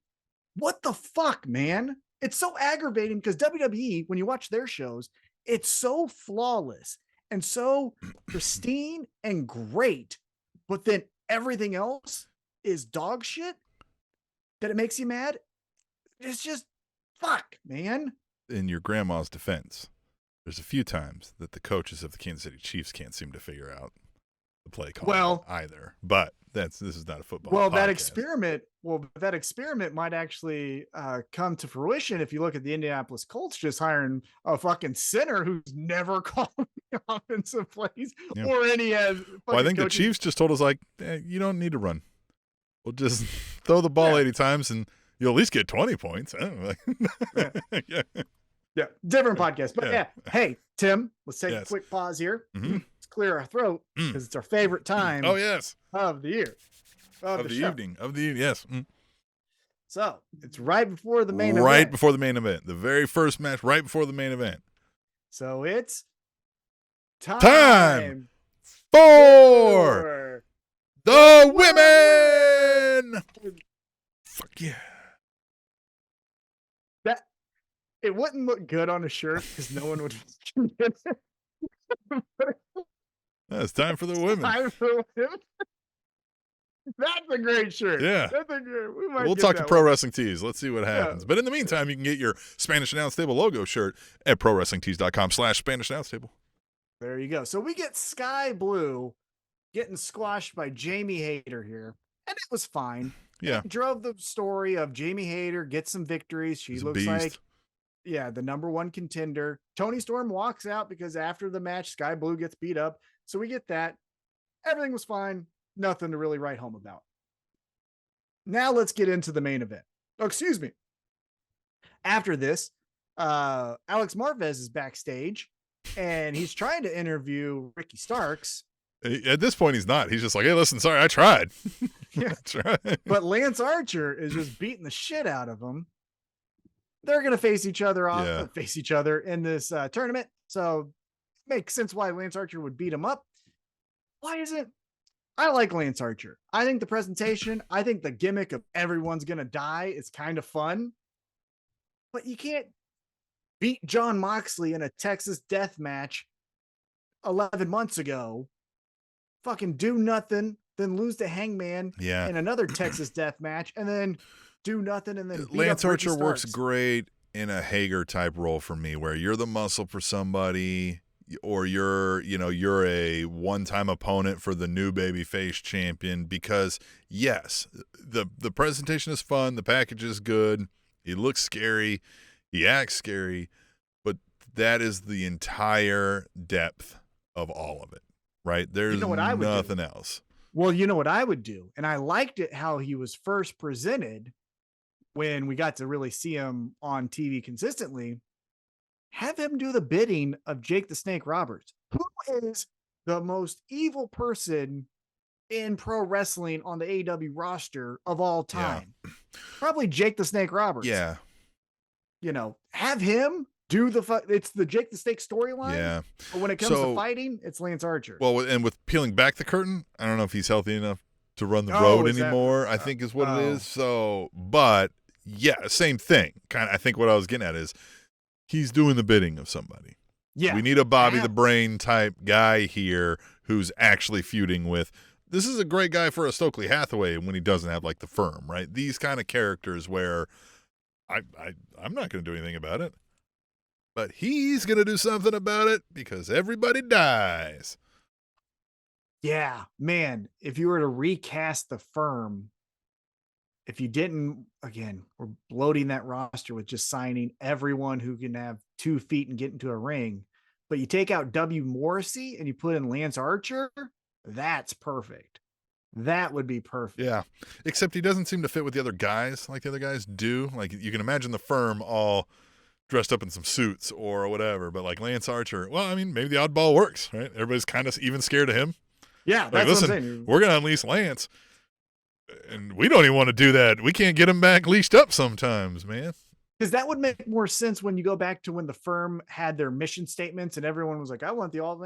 Speaker 3: what the fuck, man? It's so aggravating because WWE, when you watch their shows, it's so flawless and so pristine and great, but then everything else is dog shit that it makes you mad. It's just fuck, man.
Speaker 2: In your grandma's defense, there's a few times that the coaches of the Kansas City Chiefs can't seem to figure out the play call either. But this is not a football.
Speaker 3: Well,
Speaker 2: podcast.
Speaker 3: that experiment might actually come to fruition if you look at the Indianapolis Colts just hiring a fucking center who's never called the offensive plays or any.
Speaker 2: Well, I think the Chiefs just told us like, you don't need to run. We'll just throw the ball 80 times and you'll at least get 20 points.
Speaker 3: Yeah, different podcast. But hey, Tim, let's take a quick pause here.
Speaker 2: Mm-hmm.
Speaker 3: Let's clear our throat because it's our favorite time
Speaker 2: of
Speaker 3: the year. Of the
Speaker 2: evening. Yes. Mm.
Speaker 3: So it's right before the main event.
Speaker 2: Right before the main event. The very first match right before the main event.
Speaker 3: So it's
Speaker 2: time for the women. Fuck yeah.
Speaker 3: It wouldn't look good on a shirt because no one would get it.
Speaker 2: It's time for the women.
Speaker 3: That's a great shirt.
Speaker 2: Yeah. We'll talk to Pro Wrestling Tees. Let's see what happens. But in the meantime, you can get your Spanish Announce Table logo shirt at ProWrestlingTees.com/Spanish Announce Table.
Speaker 3: There you go. So we get Sky Blue getting squashed by Jamie Hayter here. And it was fine.
Speaker 2: Yeah.
Speaker 3: It drove the story of Jamie Hayter gets some victories. She looks like the number one contender. Tony Storm walks out because after the match, Sky Blue gets beat up. So we get that. Everything was fine. Nothing to really write home about. Now let's get into the main event. Oh, excuse me. After this, Alex Marvez is backstage and he's trying to interview Ricky Starks.
Speaker 2: At this point, he's not. He's just like, hey, listen, sorry, I tried.
Speaker 3: Yeah. But Lance Archer is just beating the shit out of him. They're going to face each other in this tournament. So it makes sense why Lance Archer would beat him up. Why isn't I like Lance Archer? I think the presentation, I think the gimmick of everyone's going to die is kind of fun. But you can't beat Jon Moxley in a Texas death match 11 months ago, fucking do nothing, then lose to Hangman in another Texas death match, and then do nothing, and then
Speaker 2: Lance Archer works great in a Hager type role for me, where you're the muscle for somebody, or you're a one-time opponent for the new babyface champion. Because yes, the presentation is fun, the package is good, he looks scary, he acts scary, but that is the entire depth of all of it, right? There's nothing else.
Speaker 3: Well, you know what I would do, and I liked it how he was first presented when we got to really see him on TV consistently. Have him do the bidding of Jake the Snake Roberts, who is the most evil person in pro wrestling on the AEW roster of all time. Yeah. Probably Jake the Snake Roberts.
Speaker 2: Yeah.
Speaker 3: Have him do it's the Jake the Snake storyline.
Speaker 2: Yeah.
Speaker 3: But when it comes to fighting, it's Lance Archer.
Speaker 2: Well, and with peeling back the curtain, I don't know if he's healthy enough to run the road anymore, I think is what it is. So, but yeah, same thing. I think what I was getting at is he's doing the bidding of somebody. Yeah. We need a Bobby the Brain type guy here who's actually feuding with. This is a great guy for a Stokely Hathaway when he doesn't have like the firm, right? These kind of characters where I'm not going to do anything about it, but he's going to do something about it because everybody dies.
Speaker 3: Yeah, man. If you were to recast the firm, if you didn't, again, we're bloating that roster with just signing everyone who can have 2 feet and get into a ring. But you take out W. Morrissey and you put in Lance Archer, that's perfect. That would be perfect.
Speaker 2: Yeah. Except he doesn't seem to fit with the other guys like the other guys do. Like, you can imagine the Firm all dressed up in some suits or whatever, but like Lance Archer, well, I mean, maybe the oddball works, right? Everybody's kind of even scared of him.
Speaker 3: Yeah,
Speaker 2: Like,
Speaker 3: that's
Speaker 2: listen,
Speaker 3: what I'm saying.
Speaker 2: we're going to unleash Lance, and we don't even want to do that. We can't get him back leashed up sometimes, man.
Speaker 3: Because that would make more sense when you go back to when the Firm had their mission statements and everyone was like, I want the All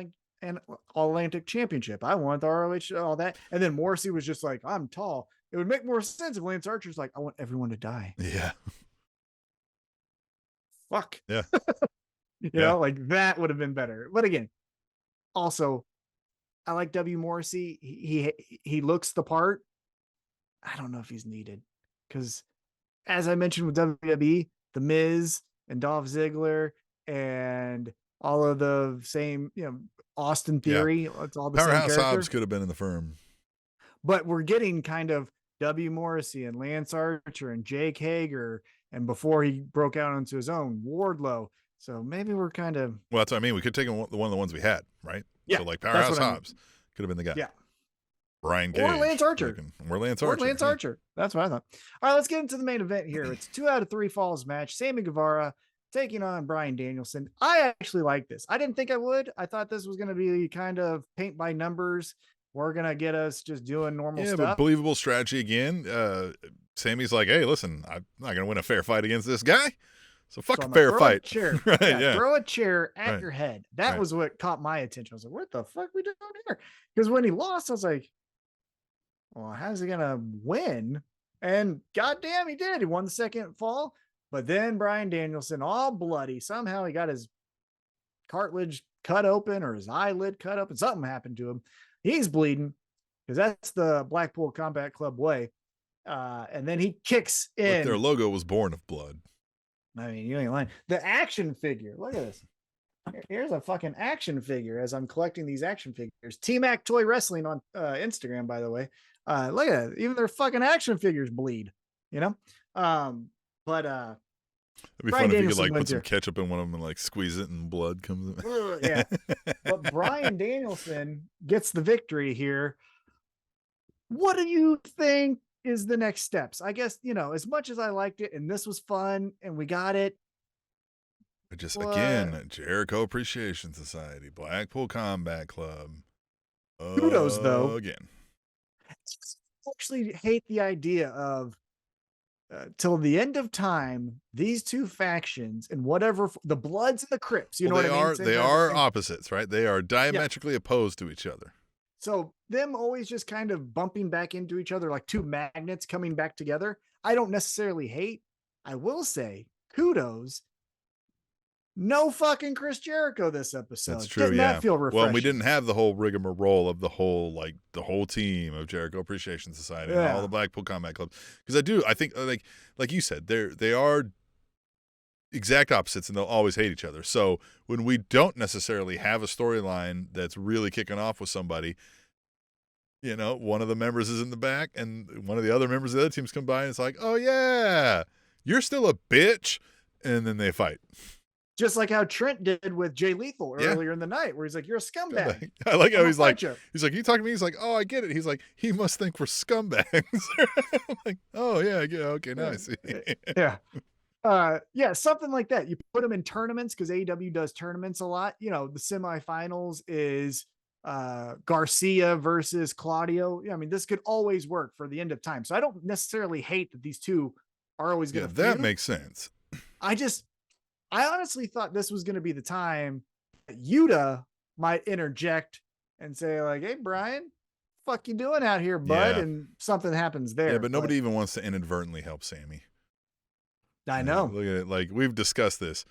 Speaker 3: Atlantic Championship. I want the ROH, all that. And then Morrissey was just like, I'm tall. It would make more sense if Lance Archer's like, I want everyone to die.
Speaker 2: Yeah.
Speaker 3: Fuck.
Speaker 2: Yeah.
Speaker 3: You know, like that would have been better. But again, also, I like W. Morrissey. He looks the part. I don't know if he's needed because, as I mentioned with WWE, The Miz and Dolph Ziggler and all of the same, Austin Theory. It's all the same
Speaker 2: Powerhouse
Speaker 3: character.
Speaker 2: Hobbs could have been in the Firm.
Speaker 3: But we're getting kind of W. Morrissey and Lance Archer and Jake Hager, and before he broke out onto his own, Wardlow. So maybe we're kind of...
Speaker 2: Well, that's what I mean. We could take one of the ones we had, right?
Speaker 3: Yeah.
Speaker 2: So like Powerhouse Hobbs could have been the guy.
Speaker 3: Yeah.
Speaker 2: Brian Gage.
Speaker 3: Or Lance Archer.
Speaker 2: Or Lance Archer.
Speaker 3: Lance Archer. That's what I thought. All right, let's get into the main event here. It's 2 out of 3 falls match. Sammy Guevara taking on Bryan Danielson. I actually like this. I didn't think I would. I thought this was going to be kind of paint by numbers. We're going to get us just doing normal stuff.
Speaker 2: But believable strategy again. Sammy's like, hey, listen, I'm not going to win a fair fight against this guy. So fuck a fair fight.
Speaker 3: Chair.
Speaker 2: Right,
Speaker 3: Throw a chair at your head. That was what caught my attention. I was like, what the fuck are we doing here? Because when he lost, I was like, well, how's he going to win? And goddamn, he did. He won the second fall. But then Bryan Danielson, all bloody, somehow he got his cartilage cut open or his eyelid cut open. Something happened to him. He's bleeding because that's the Blackpool Combat Club way. And then he kicks in.
Speaker 2: But their logo was born of blood.
Speaker 3: I mean, you ain't lying. The action figure. Look at this. Here's a fucking action figure as I'm collecting these action figures. T-Mac Toy Wrestling on Instagram, by the way. Look at it. Even their fucking action figures bleed,
Speaker 2: It'd be
Speaker 3: Bryan
Speaker 2: fun if you could
Speaker 3: Danielson
Speaker 2: like put
Speaker 3: wins
Speaker 2: some
Speaker 3: here.
Speaker 2: ketchup in one of them and like squeeze it and blood comes in.
Speaker 3: Yeah. But Bryan Danielson gets the victory here. What do you think is the next steps? I guess, as much as I liked it and this was fun and we got it.
Speaker 2: But just again, Jericho Appreciation Society, Blackpool Combat Club.
Speaker 3: Kudos though.
Speaker 2: Again.
Speaker 3: I actually hate the idea of till the end of time, these two factions and whatever the Bloods and the Crips, you know what I mean?
Speaker 2: They are opposites, right? They are diametrically opposed to each other.
Speaker 3: So them always just kind of bumping back into each other like two magnets coming back together. I don't necessarily hate. I will say kudos. No fucking Chris Jericho this episode.
Speaker 2: That's true.
Speaker 3: Didn't that feel refreshing?
Speaker 2: Well, we didn't have the whole rigmarole of the whole team of Jericho Appreciation Society and all the Blackpool Combat Club. Because I think like you said, they are exact opposites and they'll always hate each other. So when we don't necessarily have a storyline that's really kicking off with somebody, one of the members is in the back and one of the other members of the other teams come by and it's like, oh yeah, you're still a bitch. And then they fight.
Speaker 3: Just like how Trent did with Jay Lethal earlier in the night, where he's like, you're a scumbag.
Speaker 2: I like how he's like, you talking to me? He's like, oh, I get it. He's like, he must think we're scumbags. I'm like, oh, yeah, okay, nice.
Speaker 3: Yeah. Something like that. You put them in tournaments because AEW does tournaments a lot. The semifinals is Garcia versus Claudio. I mean, this could always work for the end of time. So I don't necessarily hate that these two are always going to
Speaker 2: that makes sense.
Speaker 3: I honestly thought this was going to be the time that Yuta might interject and say like, hey, Bryan, fuck you doing out here, bud? Yeah. And something happens there.
Speaker 2: Yeah, but nobody even wants to inadvertently help Sammy.
Speaker 3: I know.
Speaker 2: Look at it. Like, we've discussed this.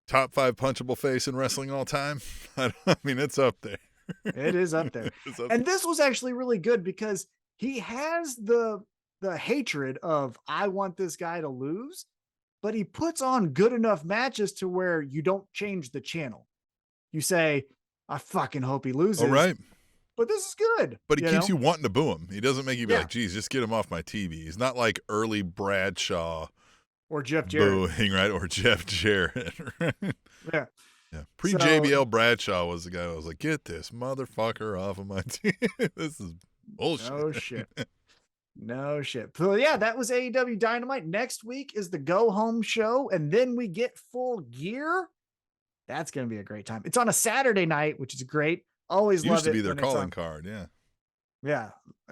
Speaker 2: Top 5 punchable face in wrestling all time. I mean, it's up there.
Speaker 3: It is up there. And this was actually really good because he has the hatred of, I want this guy to lose. But he puts on good enough matches to where you don't change the channel. You say, I fucking hope he loses.
Speaker 2: All right.
Speaker 3: but this is good.
Speaker 2: But he keeps you wanting to boo him. He doesn't make you be
Speaker 3: Yeah.
Speaker 2: like, geez, just get him off my TV. He's not like early Bradshaw
Speaker 3: Or Jeff Jarrett.
Speaker 2: booing, right? Or Jeff Jarrett. Right?
Speaker 3: Yeah.
Speaker 2: Yeah. Pre-JBL Bradshaw was the guy who was like, get this motherfucker off of my TV. This is bullshit.
Speaker 3: No shit. No shit. So yeah, that was AEW Dynamite. Next week is the go home show, and then we get Full Gear. That's going to be a great time. It's on a Saturday night, which is great. Always love it.
Speaker 2: Used to be their
Speaker 3: when it's
Speaker 2: calling
Speaker 3: on-
Speaker 2: card, yeah.
Speaker 3: Yeah.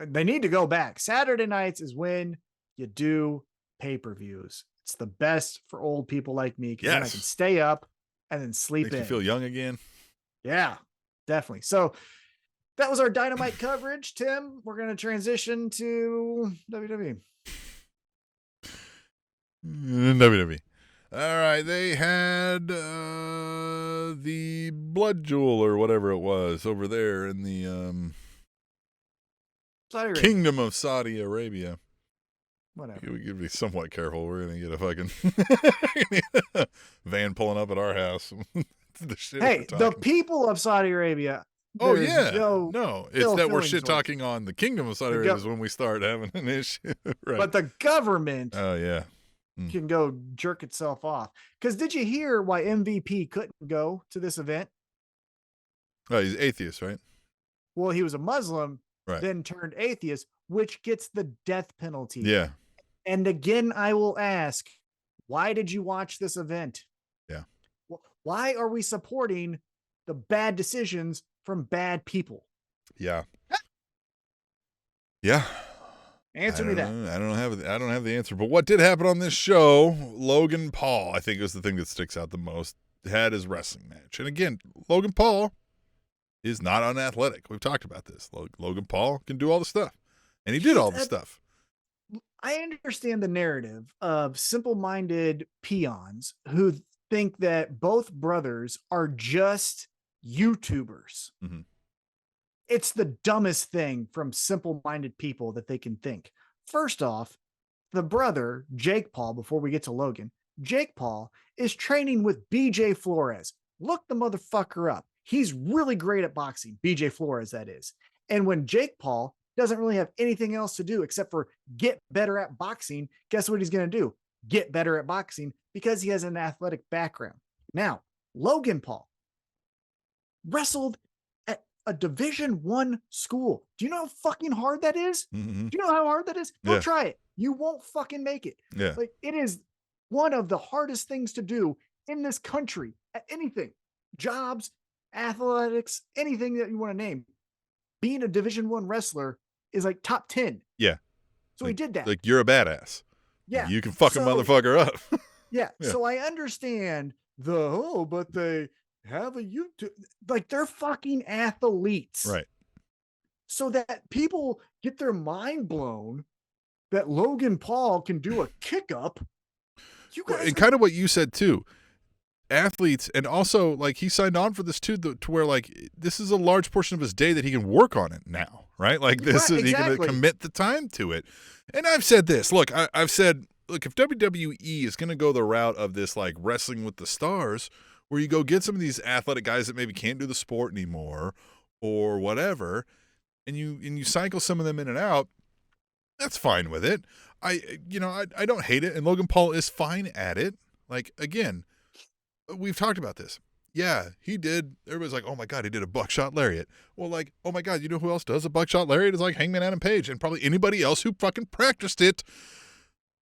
Speaker 3: They need to go back. Saturday nights is when you do pay-per-views. It's the best for old people like me because then I
Speaker 2: Yes.
Speaker 3: can stay up and then sleep
Speaker 2: Makes
Speaker 3: in.
Speaker 2: you feel young again.
Speaker 3: Yeah, definitely. So that was our Dynamite coverage. Tim, we're going to transition to WWE.
Speaker 2: WWE. All right, they had the Blood Jewel or whatever it was over there in the
Speaker 3: Saudi Arabia.
Speaker 2: Kingdom of Saudi Arabia.
Speaker 3: Whatever.
Speaker 2: We gotta be somewhat careful. We're gonna get a fucking van pulling up at our house. The shit
Speaker 3: Hey,
Speaker 2: we're
Speaker 3: the
Speaker 2: talking.
Speaker 3: people of Saudi Arabia.
Speaker 2: Oh
Speaker 3: there's
Speaker 2: yeah,
Speaker 3: no
Speaker 2: it's
Speaker 3: ill
Speaker 2: that we're
Speaker 3: feelings
Speaker 2: shit
Speaker 3: towards-
Speaker 2: talking on the Kingdom of Saudi
Speaker 3: The
Speaker 2: Arabia is when we start having an issue, right?
Speaker 3: But the government
Speaker 2: Oh yeah,
Speaker 3: can go jerk itself off. Because did you hear why MVP couldn't go to this event?
Speaker 2: oh he's atheist, right?
Speaker 3: Well, he was a Muslim,
Speaker 2: Right.
Speaker 3: then turned atheist, which gets the death penalty.
Speaker 2: Yeah,
Speaker 3: And again, I will ask, why did you watch this event?
Speaker 2: Yeah.
Speaker 3: Why are we supporting the bad decisions from bad people?
Speaker 2: yeah, yeah.
Speaker 3: Answer me that.
Speaker 2: I don't have the answer. But what did happen on this show? Logan Paul, I think, is the thing that sticks out the most. Had his wrestling match, and again, Logan Paul is not unathletic. We've talked about this. Logan Paul can do all the stuff, and he did all the stuff.
Speaker 3: I understand the narrative of simple-minded peons who think that both brothers are just YouTubers.
Speaker 2: Mhm.
Speaker 3: It's the dumbest thing from simple-minded people that they can think. First off, the brother, Jake Paul, before we get to Logan, Jake Paul is training with BJ Flores. Look the motherfucker up. He's really great at boxing. BJ Flores, that is. And when Jake Paul doesn't really have anything else to do except for get better at boxing, guess what he's going to do? Get better at boxing because he has an athletic background. Now, Logan Paul wrestled at a Division I school. Do you know how fucking hard that is?
Speaker 2: Mhm.
Speaker 3: Do you know how hard that is? Go
Speaker 2: Yeah.
Speaker 3: try it. You won't fucking make it.
Speaker 2: Yeah,
Speaker 3: Like, it is one of the hardest things to do in this country at anything, jobs, athletics, anything that you want to name. Being a Division I wrestler is like top 10.
Speaker 2: Yeah.
Speaker 3: So he did that.
Speaker 2: like you're a badass.
Speaker 3: Yeah.
Speaker 2: You can fuck a
Speaker 3: So-
Speaker 2: motherfucker up.
Speaker 3: Yeah.
Speaker 2: Yeah.
Speaker 3: So I understand but they have a YouTube. Like, they're fucking athletes.
Speaker 2: Right.
Speaker 3: So that people get their mind blown that Logan Paul can do a kick up. You
Speaker 2: Well,
Speaker 3: guys
Speaker 2: and kind of what you said too. Athletes, and also like he signed on for this too, to where like this is a large portion of his day that he can work on it now, right? Like this
Speaker 3: Right,
Speaker 2: is he
Speaker 3: exactly.
Speaker 2: can commit the time to it. And I've said this. Look, I've said, look, if WWE is going to go the route of this like wrestling with the stars, where you go get some of these athletic guys that maybe can't do the sport anymore or whatever, and you cycle some of them in and out, that's fine with it. I don't hate it, and Logan Paul is fine at it. Like, again, we've talked about this. Yeah, he did. Everybody's like, oh my God, he did a buckshot lariat. Well, like, oh my God, you know who else does a buckshot lariat? It's like Hangman Adam Page and probably anybody else who fucking practiced it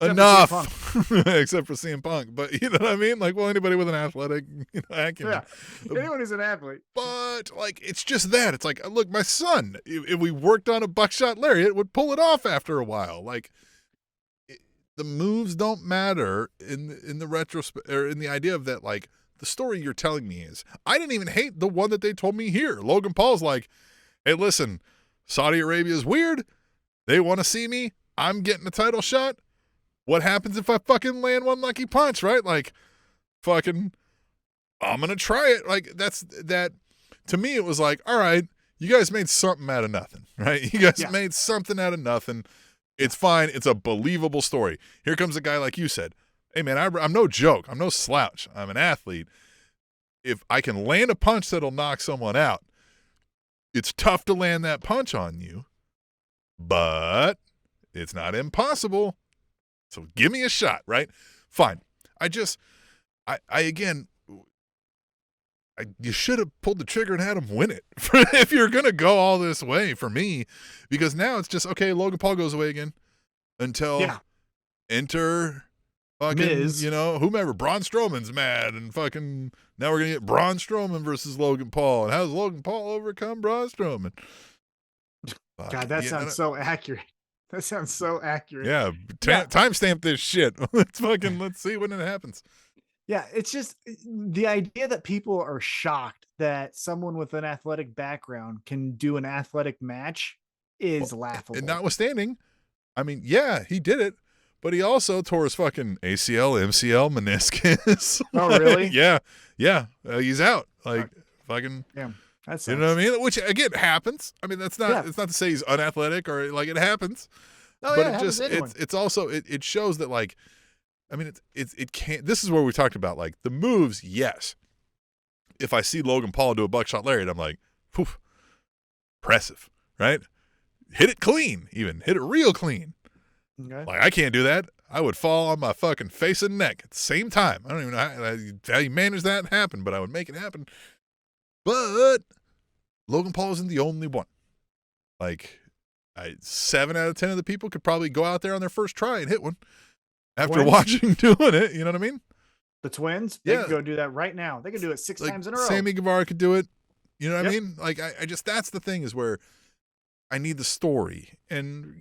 Speaker 3: Except for
Speaker 2: enough. Except for CM Punk. But you know what I mean? Like, well, anybody with an athletic acumen.
Speaker 3: Yeah. Anyone who's an athlete.
Speaker 2: But, like, it's just that. It's like, look, my son, if we worked on a buckshot lariat, would pull it off after a while. Like, the moves don't matter in the retrospect, or in the idea of that, like, the story you're telling me is, I didn't even hate the one that they told me here. Logan Paul's like, hey, listen, Saudi Arabia is weird. They want to see me. I'm getting a title shot. What happens if I fucking land one lucky punch, right? Like, fucking, I'm going to try it. Like, that, to me, it was like, all right, you guys made something out of nothing, right? You guys made something out of nothing. It's fine. It's a believable story. Here comes a guy like you said. Hey, man, I'm no joke. I'm no slouch. I'm an athlete. If I can land a punch that'll knock someone out, It's tough to land that punch on you, but it's not impossible. So give me a shot, right? Fine. You should have pulled the trigger and had him win it if you're going to go all this way for me, because now it's just, okay, Logan Paul goes away again until enter fucking,
Speaker 3: Miz.
Speaker 2: Whomever. Braun Strowman's mad and fucking now we're going to get Braun Strowman versus Logan Paul. And how does Logan Paul overcome Braun Strowman?
Speaker 3: God, that sounds so accurate. That sounds so accurate.
Speaker 2: Yeah. Timestamp this shit. Let's see when it happens.
Speaker 3: Yeah, it's just the idea that people are shocked that someone with an athletic background can do an athletic match is laughable.
Speaker 2: And notwithstanding, I mean, yeah, he did it, but he also tore his fucking ACL, MCL, meniscus.
Speaker 3: Oh, really?
Speaker 2: Yeah. He's out. Fucking.
Speaker 3: Yeah. That's
Speaker 2: You know what I mean? Which again happens. I mean, it's not to say he's unathletic or it happens.
Speaker 3: Oh,
Speaker 2: but
Speaker 3: yeah,
Speaker 2: it's also it shows that it can't. This is where we talked about the moves. Yes, if I see Logan Paul do a buckshot lariat, I'm like, poof, impressive, right? Hit it clean, even hit it real clean.
Speaker 3: Okay.
Speaker 2: I can't do that. I would fall on my fucking face and neck at the same time. I don't even know how you manage that happen, but I would make it happen. But Logan Paul isn't the only one. 7 out of 10 of the people could probably go out there on their first try and hit one after watching doing it. You know what I mean?
Speaker 3: The Twins, they could go do that right now. They could do it 6 times in a row.
Speaker 2: Sammy Guevara could do it. You know what I mean? I just, that's the thing, is where I need the story. And,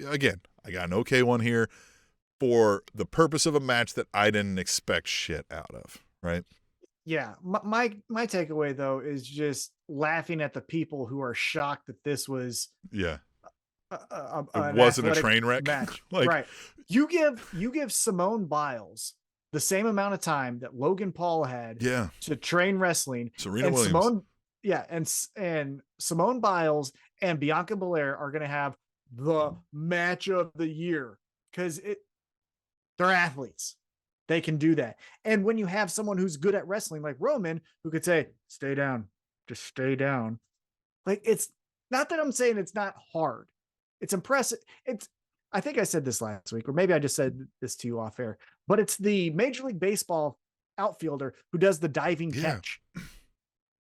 Speaker 2: again, I got an okay one here for the purpose of a match that I didn't expect shit out of, right?
Speaker 3: Yeah. My takeaway, though, is just laughing at the people who are shocked that this was
Speaker 2: it wasn't a train wreck
Speaker 3: match. Right. You give Simone Biles the same amount of time that Logan Paul had to train wrestling.
Speaker 2: Serena Williams.
Speaker 3: And Simone Biles and Bianca Belair are going to have the match of the year because they're athletes. They can do that. And when you have someone who's good at wrestling like Roman, who could say, stay down, just stay down. It's not that I'm saying it's not hard. It's impressive. I think I said this last week, or maybe I just said this to you off air, but it's the Major League Baseball outfielder who does the diving catch.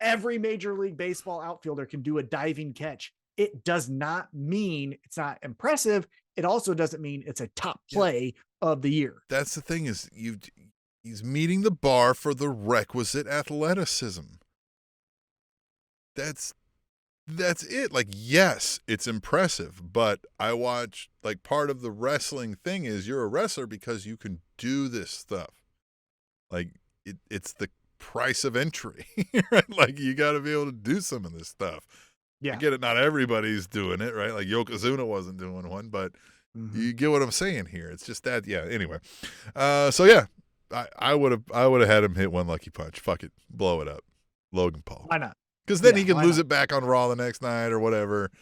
Speaker 3: Every Major League Baseball outfielder can do a diving catch. It does not mean it's not impressive. It also doesn't mean it's a top play of the year.
Speaker 2: That's the thing, is he's meeting the bar for the requisite athleticism. That's it. Yes, it's impressive, but I watch, part of the wrestling thing is you're a wrestler because you can do this stuff. It's the price of entry, right? You got to be able to do some of this stuff.
Speaker 3: Yeah.
Speaker 2: I get it. Not everybody's doing it, right? Yokozuna wasn't doing one, but you get what I'm saying here. It's just that, anyway. I would have had him hit one lucky punch. Fuck it. Blow it up. Logan Paul.
Speaker 3: Why not?
Speaker 2: Because then he can lose it back on Raw the next night or whatever.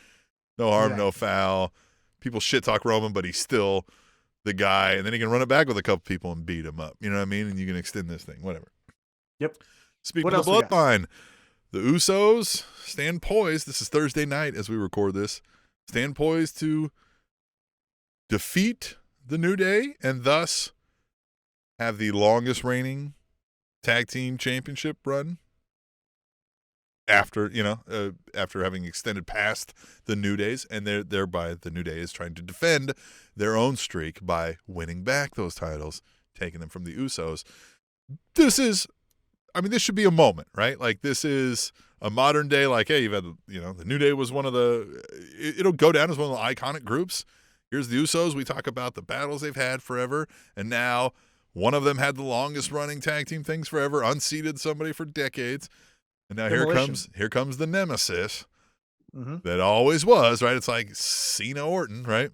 Speaker 2: No harm, no foul. People shit talk Roman, but he's still the guy. And then he can run it back with a couple people and beat him up. You know what I mean? And you can extend this thing, whatever.
Speaker 3: Yep.
Speaker 2: Speaking of the bloodline, the Usos stand poised. This is Thursday night as we record this. Stand poised to defeat the New Day and thus have the longest reigning tag team championship run after having extended past the New Days, and thereby the New Day is trying to defend their own streak by winning back those titles, taking them from the Usos. This should be a moment, right? This is a modern day, hey, you've had, the New Day was one of it'll go down as one of the iconic groups. Here's the Usos. We talk about the battles they've had forever, and now one of them had the longest running tag team things forever, unseated somebody for decades. And now here comes the nemesis that always was, right? It's like Cena Orton, right?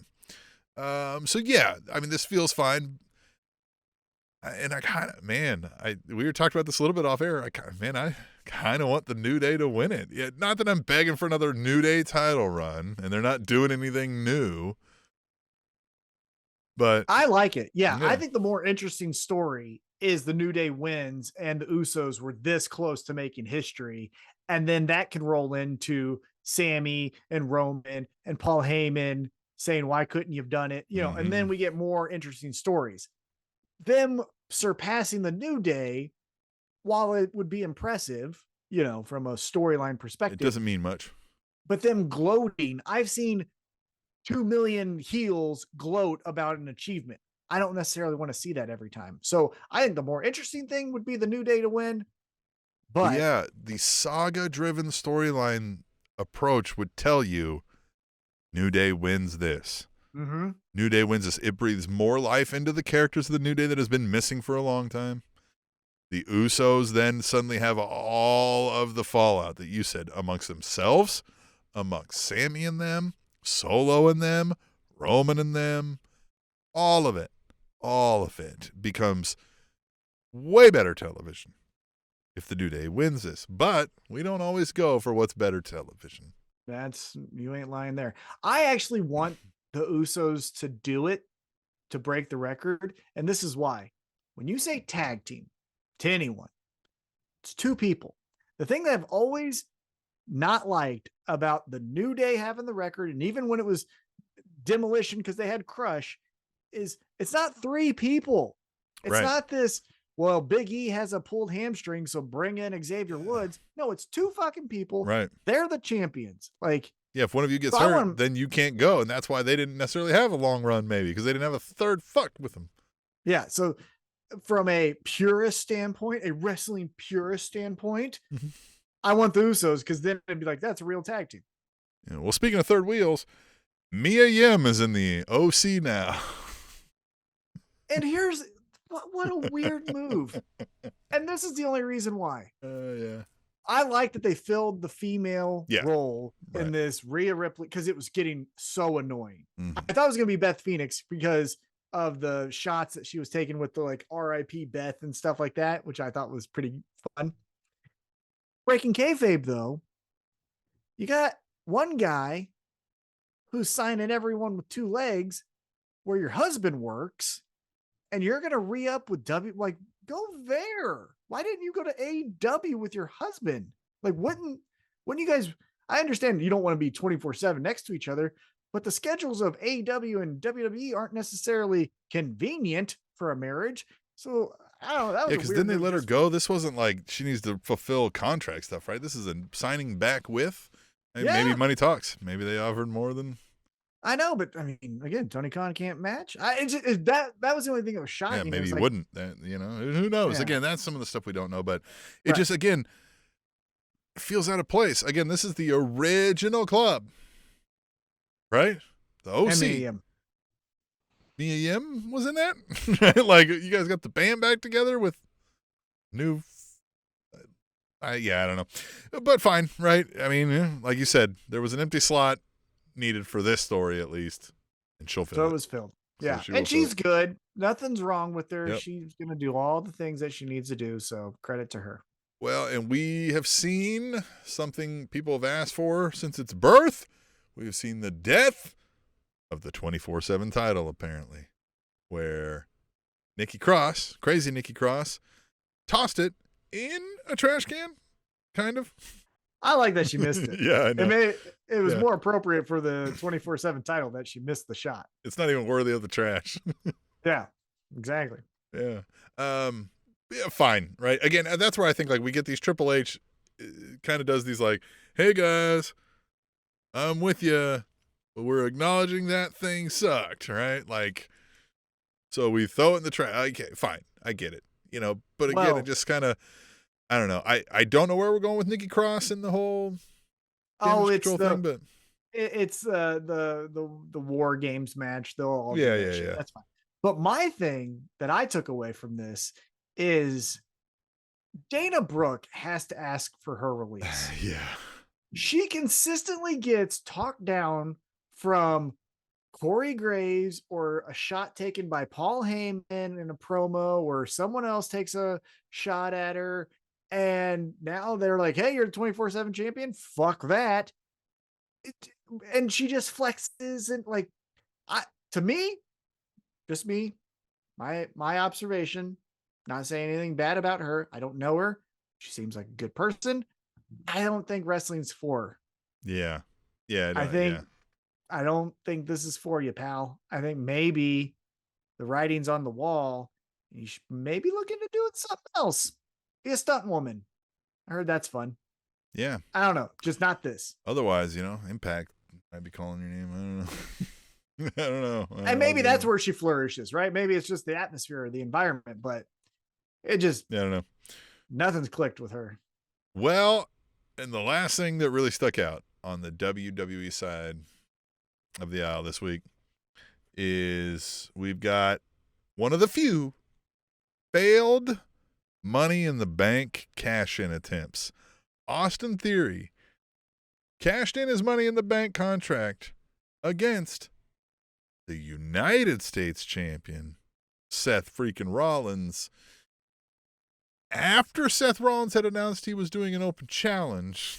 Speaker 2: This feels fine. And we were talking about this a little bit off air. I kind of want the New Day to win it. Yeah, not that I'm begging for another New Day title run, and they're not doing anything new. But
Speaker 3: I like it. Yeah. I think the more interesting story is the New Day wins and the Usos were this close to making history. And then that can roll into Sammy and Roman and Paul Heyman saying, why couldn't you have done it? You know, and then we get more interesting stories. Them surpassing the New Day, while it would be impressive, you know, from a storyline perspective,
Speaker 2: It doesn't mean much.
Speaker 3: but them gloating, I've seen 2 million heels gloat about an achievement. I don't necessarily want to see that every time. So I think the more interesting thing would be the New Day to win.
Speaker 2: Well,
Speaker 3: But
Speaker 2: yeah, the saga-driven storyline approach would tell you New Day wins this. New Day wins this. It breathes more life into the characters of the New Day that has been missing for a long time. The Usos then suddenly have all of the fallout that you said amongst themselves, amongst Sammy and them, Solo and them, Roman and them. All of it becomes way better television if the New Day wins this. But we don't always go for what's better television.
Speaker 3: you ain't lying there. I actually want the Usos to do it, to break the record. And this is why. When you say tag team to anyone, it's 2 people. The thing that I've always not liked about the New Day having the record, and even when it was Demolition because they had Crush, is it's not 3 people. It's
Speaker 2: Right.
Speaker 3: not this, well, Big E has a pulled hamstring, so bring in Xavier Woods. No, it's 2 fucking people.
Speaker 2: Right.
Speaker 3: They're the champions. Like,
Speaker 2: Yeah, if one of you gets
Speaker 3: So I
Speaker 2: hurt,
Speaker 3: want-
Speaker 2: then you can't go. And that's why they didn't necessarily have a long run, maybe, because they didn't have a third fuck with them.
Speaker 3: yeah. So from a purist standpoint, a wrestling purist standpoint,
Speaker 2: Mhm.
Speaker 3: I want the Usos because then it'd be like, that's a real tag team.
Speaker 2: Yeah, well, speaking of third wheels, Mia Yim is in the OC now.
Speaker 3: And here's what a weird move. And this is the only reason why.
Speaker 2: Yeah.
Speaker 3: I like that they filled the female
Speaker 2: Yeah,
Speaker 3: role
Speaker 2: right.
Speaker 3: in this Rhea Ripley because it was getting so annoying.
Speaker 2: Mhm.
Speaker 3: I thought it was going to be Beth Phoenix because of the shots that she was taking with the like RIP Beth and stuff like that, which I thought was pretty fun. Breaking kayfabe, though, you got one guy who's signing everyone with 2 legs where your husband works, and you're going to re-up with like, go there. Why didn't you go to AEW with your husband? Like, wouldn't you guys, I understand you don't want to be 24/7 next to each other, but the schedules of AEW and WWE aren't necessarily convenient for a marriage. So I don't know. That was
Speaker 2: Yeah,
Speaker 3: a
Speaker 2: because
Speaker 3: weird
Speaker 2: didn't they
Speaker 3: move
Speaker 2: let her
Speaker 3: just-
Speaker 2: go? This wasn't like she needs to fulfill contract stuff, right? This is a signing back with. Hey,
Speaker 3: Yeah.
Speaker 2: Maybe money talks. Maybe they offered more than.
Speaker 3: I know, but I mean, again, Tony Khan can't match. That was the only thing that was shocking.
Speaker 2: Yeah,
Speaker 3: It
Speaker 2: maybe
Speaker 3: was
Speaker 2: he
Speaker 3: like,
Speaker 2: wouldn't. Who knows?
Speaker 3: Yeah.
Speaker 2: Again, that's some of the stuff we don't know, but it
Speaker 3: Right.
Speaker 2: just, again, feels out of place. Again, this is the original club, right? The OC.
Speaker 3: MAM.
Speaker 2: Mia Yim was in that. Like, you guys got the band back together with new. I don't know, but fine, right? I mean, like you said, there was an empty slot needed for this story at least, and she'll fill
Speaker 3: So
Speaker 2: it.
Speaker 3: it was filled.
Speaker 2: So
Speaker 3: Yeah.
Speaker 2: she will
Speaker 3: And
Speaker 2: fill
Speaker 3: she's
Speaker 2: it.
Speaker 3: good. Nothing's wrong with her.
Speaker 2: Yep.
Speaker 3: She's going to do all the things that she needs to do. So credit to her.
Speaker 2: Well, and we have seen something people have asked for since its birth. We have seen the death of the 24/7 title, apparently, where Nikki Cross, crazy Nikki Cross, tossed it in a trash can, kind of.
Speaker 3: I like that she missed it.
Speaker 2: Yeah, I know.
Speaker 3: It was
Speaker 2: Yeah.
Speaker 3: more appropriate for the 24/7 title that she missed the shot.
Speaker 2: It's not even worthy of the trash.
Speaker 3: Yeah, exactly.
Speaker 2: Yeah. Yeah, fine, right? Again, that's where I think like we get these Triple H kind of does these like, hey guys, I'm with you, but we're acknowledging that thing sucked, right? Like, so we throw it in the trash. Okay, fine, I get it, But again,
Speaker 3: Well-
Speaker 2: it just kind of, I don't know. I don't know where we're going with Nikki Cross and the whole
Speaker 3: Oh,
Speaker 2: damage
Speaker 3: it's
Speaker 2: control thing, but
Speaker 3: it's the War Games match. They'll all do
Speaker 2: Yeah,
Speaker 3: that
Speaker 2: yeah,
Speaker 3: shit.
Speaker 2: yeah.
Speaker 3: That's fine. But my thing that I took away from this is Dana Brooke has to ask for her release.
Speaker 2: yeah,
Speaker 3: She consistently gets talked down from Corey Graves or a shot taken by Paul Heyman in a promo or someone else takes a shot at her. And now they're like, hey, you're the 24/7 champion. Fuck that. And she just flexes and like, to me, just me, my observation, not saying anything bad about her. I don't know her. She seems like a good person. I don't think wrestling's for her.
Speaker 2: Yeah.
Speaker 3: I don't think this is for you, pal. I think maybe the writing's on the wall. You should maybe look into doing something else. Be a stunt woman. I heard that's fun.
Speaker 2: Yeah.
Speaker 3: I don't know. Just not this.
Speaker 2: Otherwise, Impact might be calling your name. I don't know. I don't know.
Speaker 3: And maybe that's where she flourishes, right? Maybe it's just the atmosphere or the environment, but it just,
Speaker 2: I don't know.
Speaker 3: Nothing's clicked with her.
Speaker 2: Well, and the last thing that really stuck out on the WWE side of the aisle this week is we've got one of the few failed Money in the Bank cash-in attempts. Austin Theory cashed in his Money in the Bank contract against the United States champion, Seth freaking Rollins, after Seth Rollins had announced he was doing an open challenge,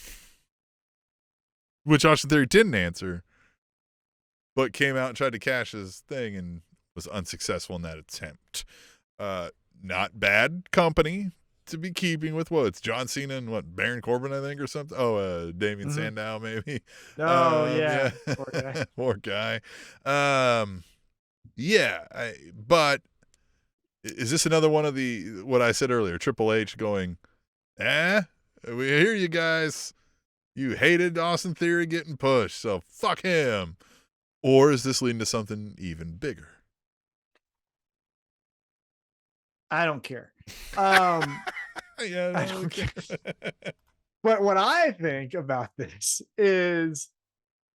Speaker 2: which Austin Theory didn't answer, but came out and tried to cash his thing and was unsuccessful in that attempt. Not bad company to be keeping with. It's John Cena and Baron Corbin, I think, or something. Damien Sandow, maybe.
Speaker 3: Yeah.
Speaker 2: Poor guy. But is this another one of what I said earlier, Triple H going, we hear you guys. You hated Austin Theory getting pushed, so fuck him. Or is this leading to something even bigger?
Speaker 3: I don't care.
Speaker 2: I
Speaker 3: don't care. But what I think about this is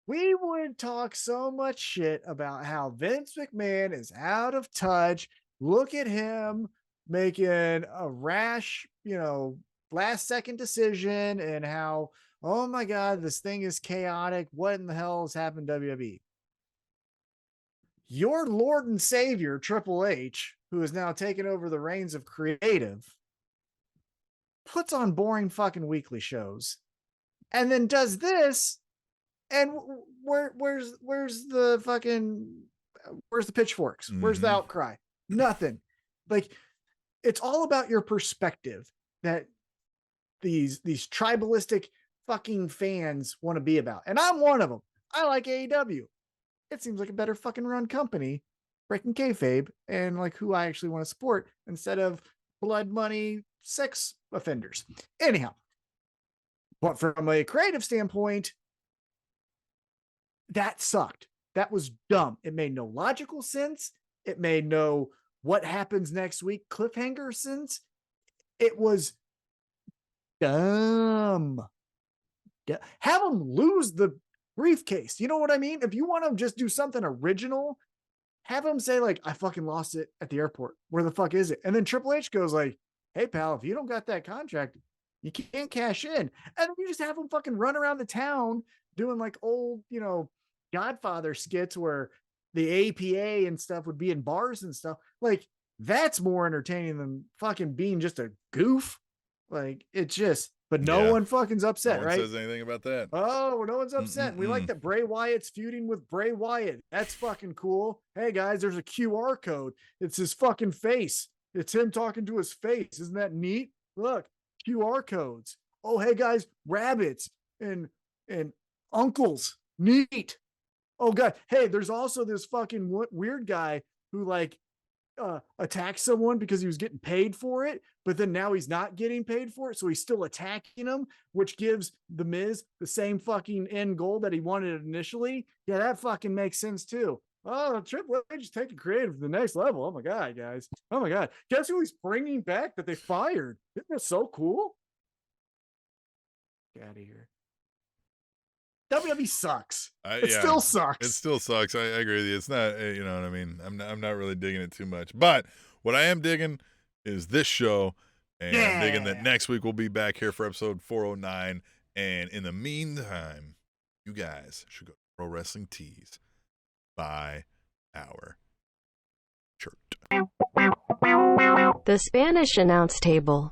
Speaker 3: we would talk so much shit about how Vince McMahon is out of touch. Look at him making a rash, last second decision, and how, oh my God, this thing is chaotic. What in the hell has happened to WWE? Your Lord and Savior, Triple H, who has now taken over the reins of creative, puts on boring fucking weekly shows and then does this. And where's the pitchforks? Where's the outcry? Nothing. Like, it's all about your perspective that these tribalistic fucking fans want to be about. And I'm one of them. I like AEW. It seems like a better fucking run company, breaking kayfabe, and like who I actually want to support instead of blood money sex offenders. Anyhow, but from a creative standpoint, that sucked. That was dumb. It made no logical sense. It made no what happens next week cliffhanger sense. It was dumb. Have them lose the briefcase. You know what I mean? If you want to just do something original, have them say like, I fucking lost it at the airport. Where the fuck is it? And then Triple H goes like, hey pal, if you don't got that contract, you can't cash in. And then you just have them fucking run around the town doing like old, Godfather skits where the APA and stuff would be in bars and stuff. Like, that's more entertaining than fucking being just a goof. Like, it's just, but no one fucking's upset,
Speaker 2: no one
Speaker 3: right?
Speaker 2: says anything about that.
Speaker 3: Oh, no one's upset. We like that Bray Wyatt's feuding with Bray Wyatt. That's fucking cool. Hey guys, there's a QR code. It's his fucking face. It's him talking to his face. Isn't that neat? Look, QR codes. Oh, hey guys, rabbits and uncles. Neat. Oh god. Hey, there's also this fucking weird guy who like attacked someone because he was getting paid for it, but then now he's not getting paid for it, so he's still attacking him, which gives the Miz the same fucking end goal that he wanted initially. Yeah, that fucking makes sense too. Oh, Triple H is taking creative to the next level. Oh my god, guys. Oh my god. Guess who he's bringing back that they fired? Isn't that so cool? Get out of here. WWE sucks. It still sucks.
Speaker 2: It still sucks. I agree with you. It's not, you know what I mean? I'm not really digging it too much. But what I am digging is this show. And I'm digging that next week we'll be back here for episode 409. And in the meantime, you guys should go to Pro Wrestling Tees. Buy our shirt.
Speaker 1: The Spanish announce table.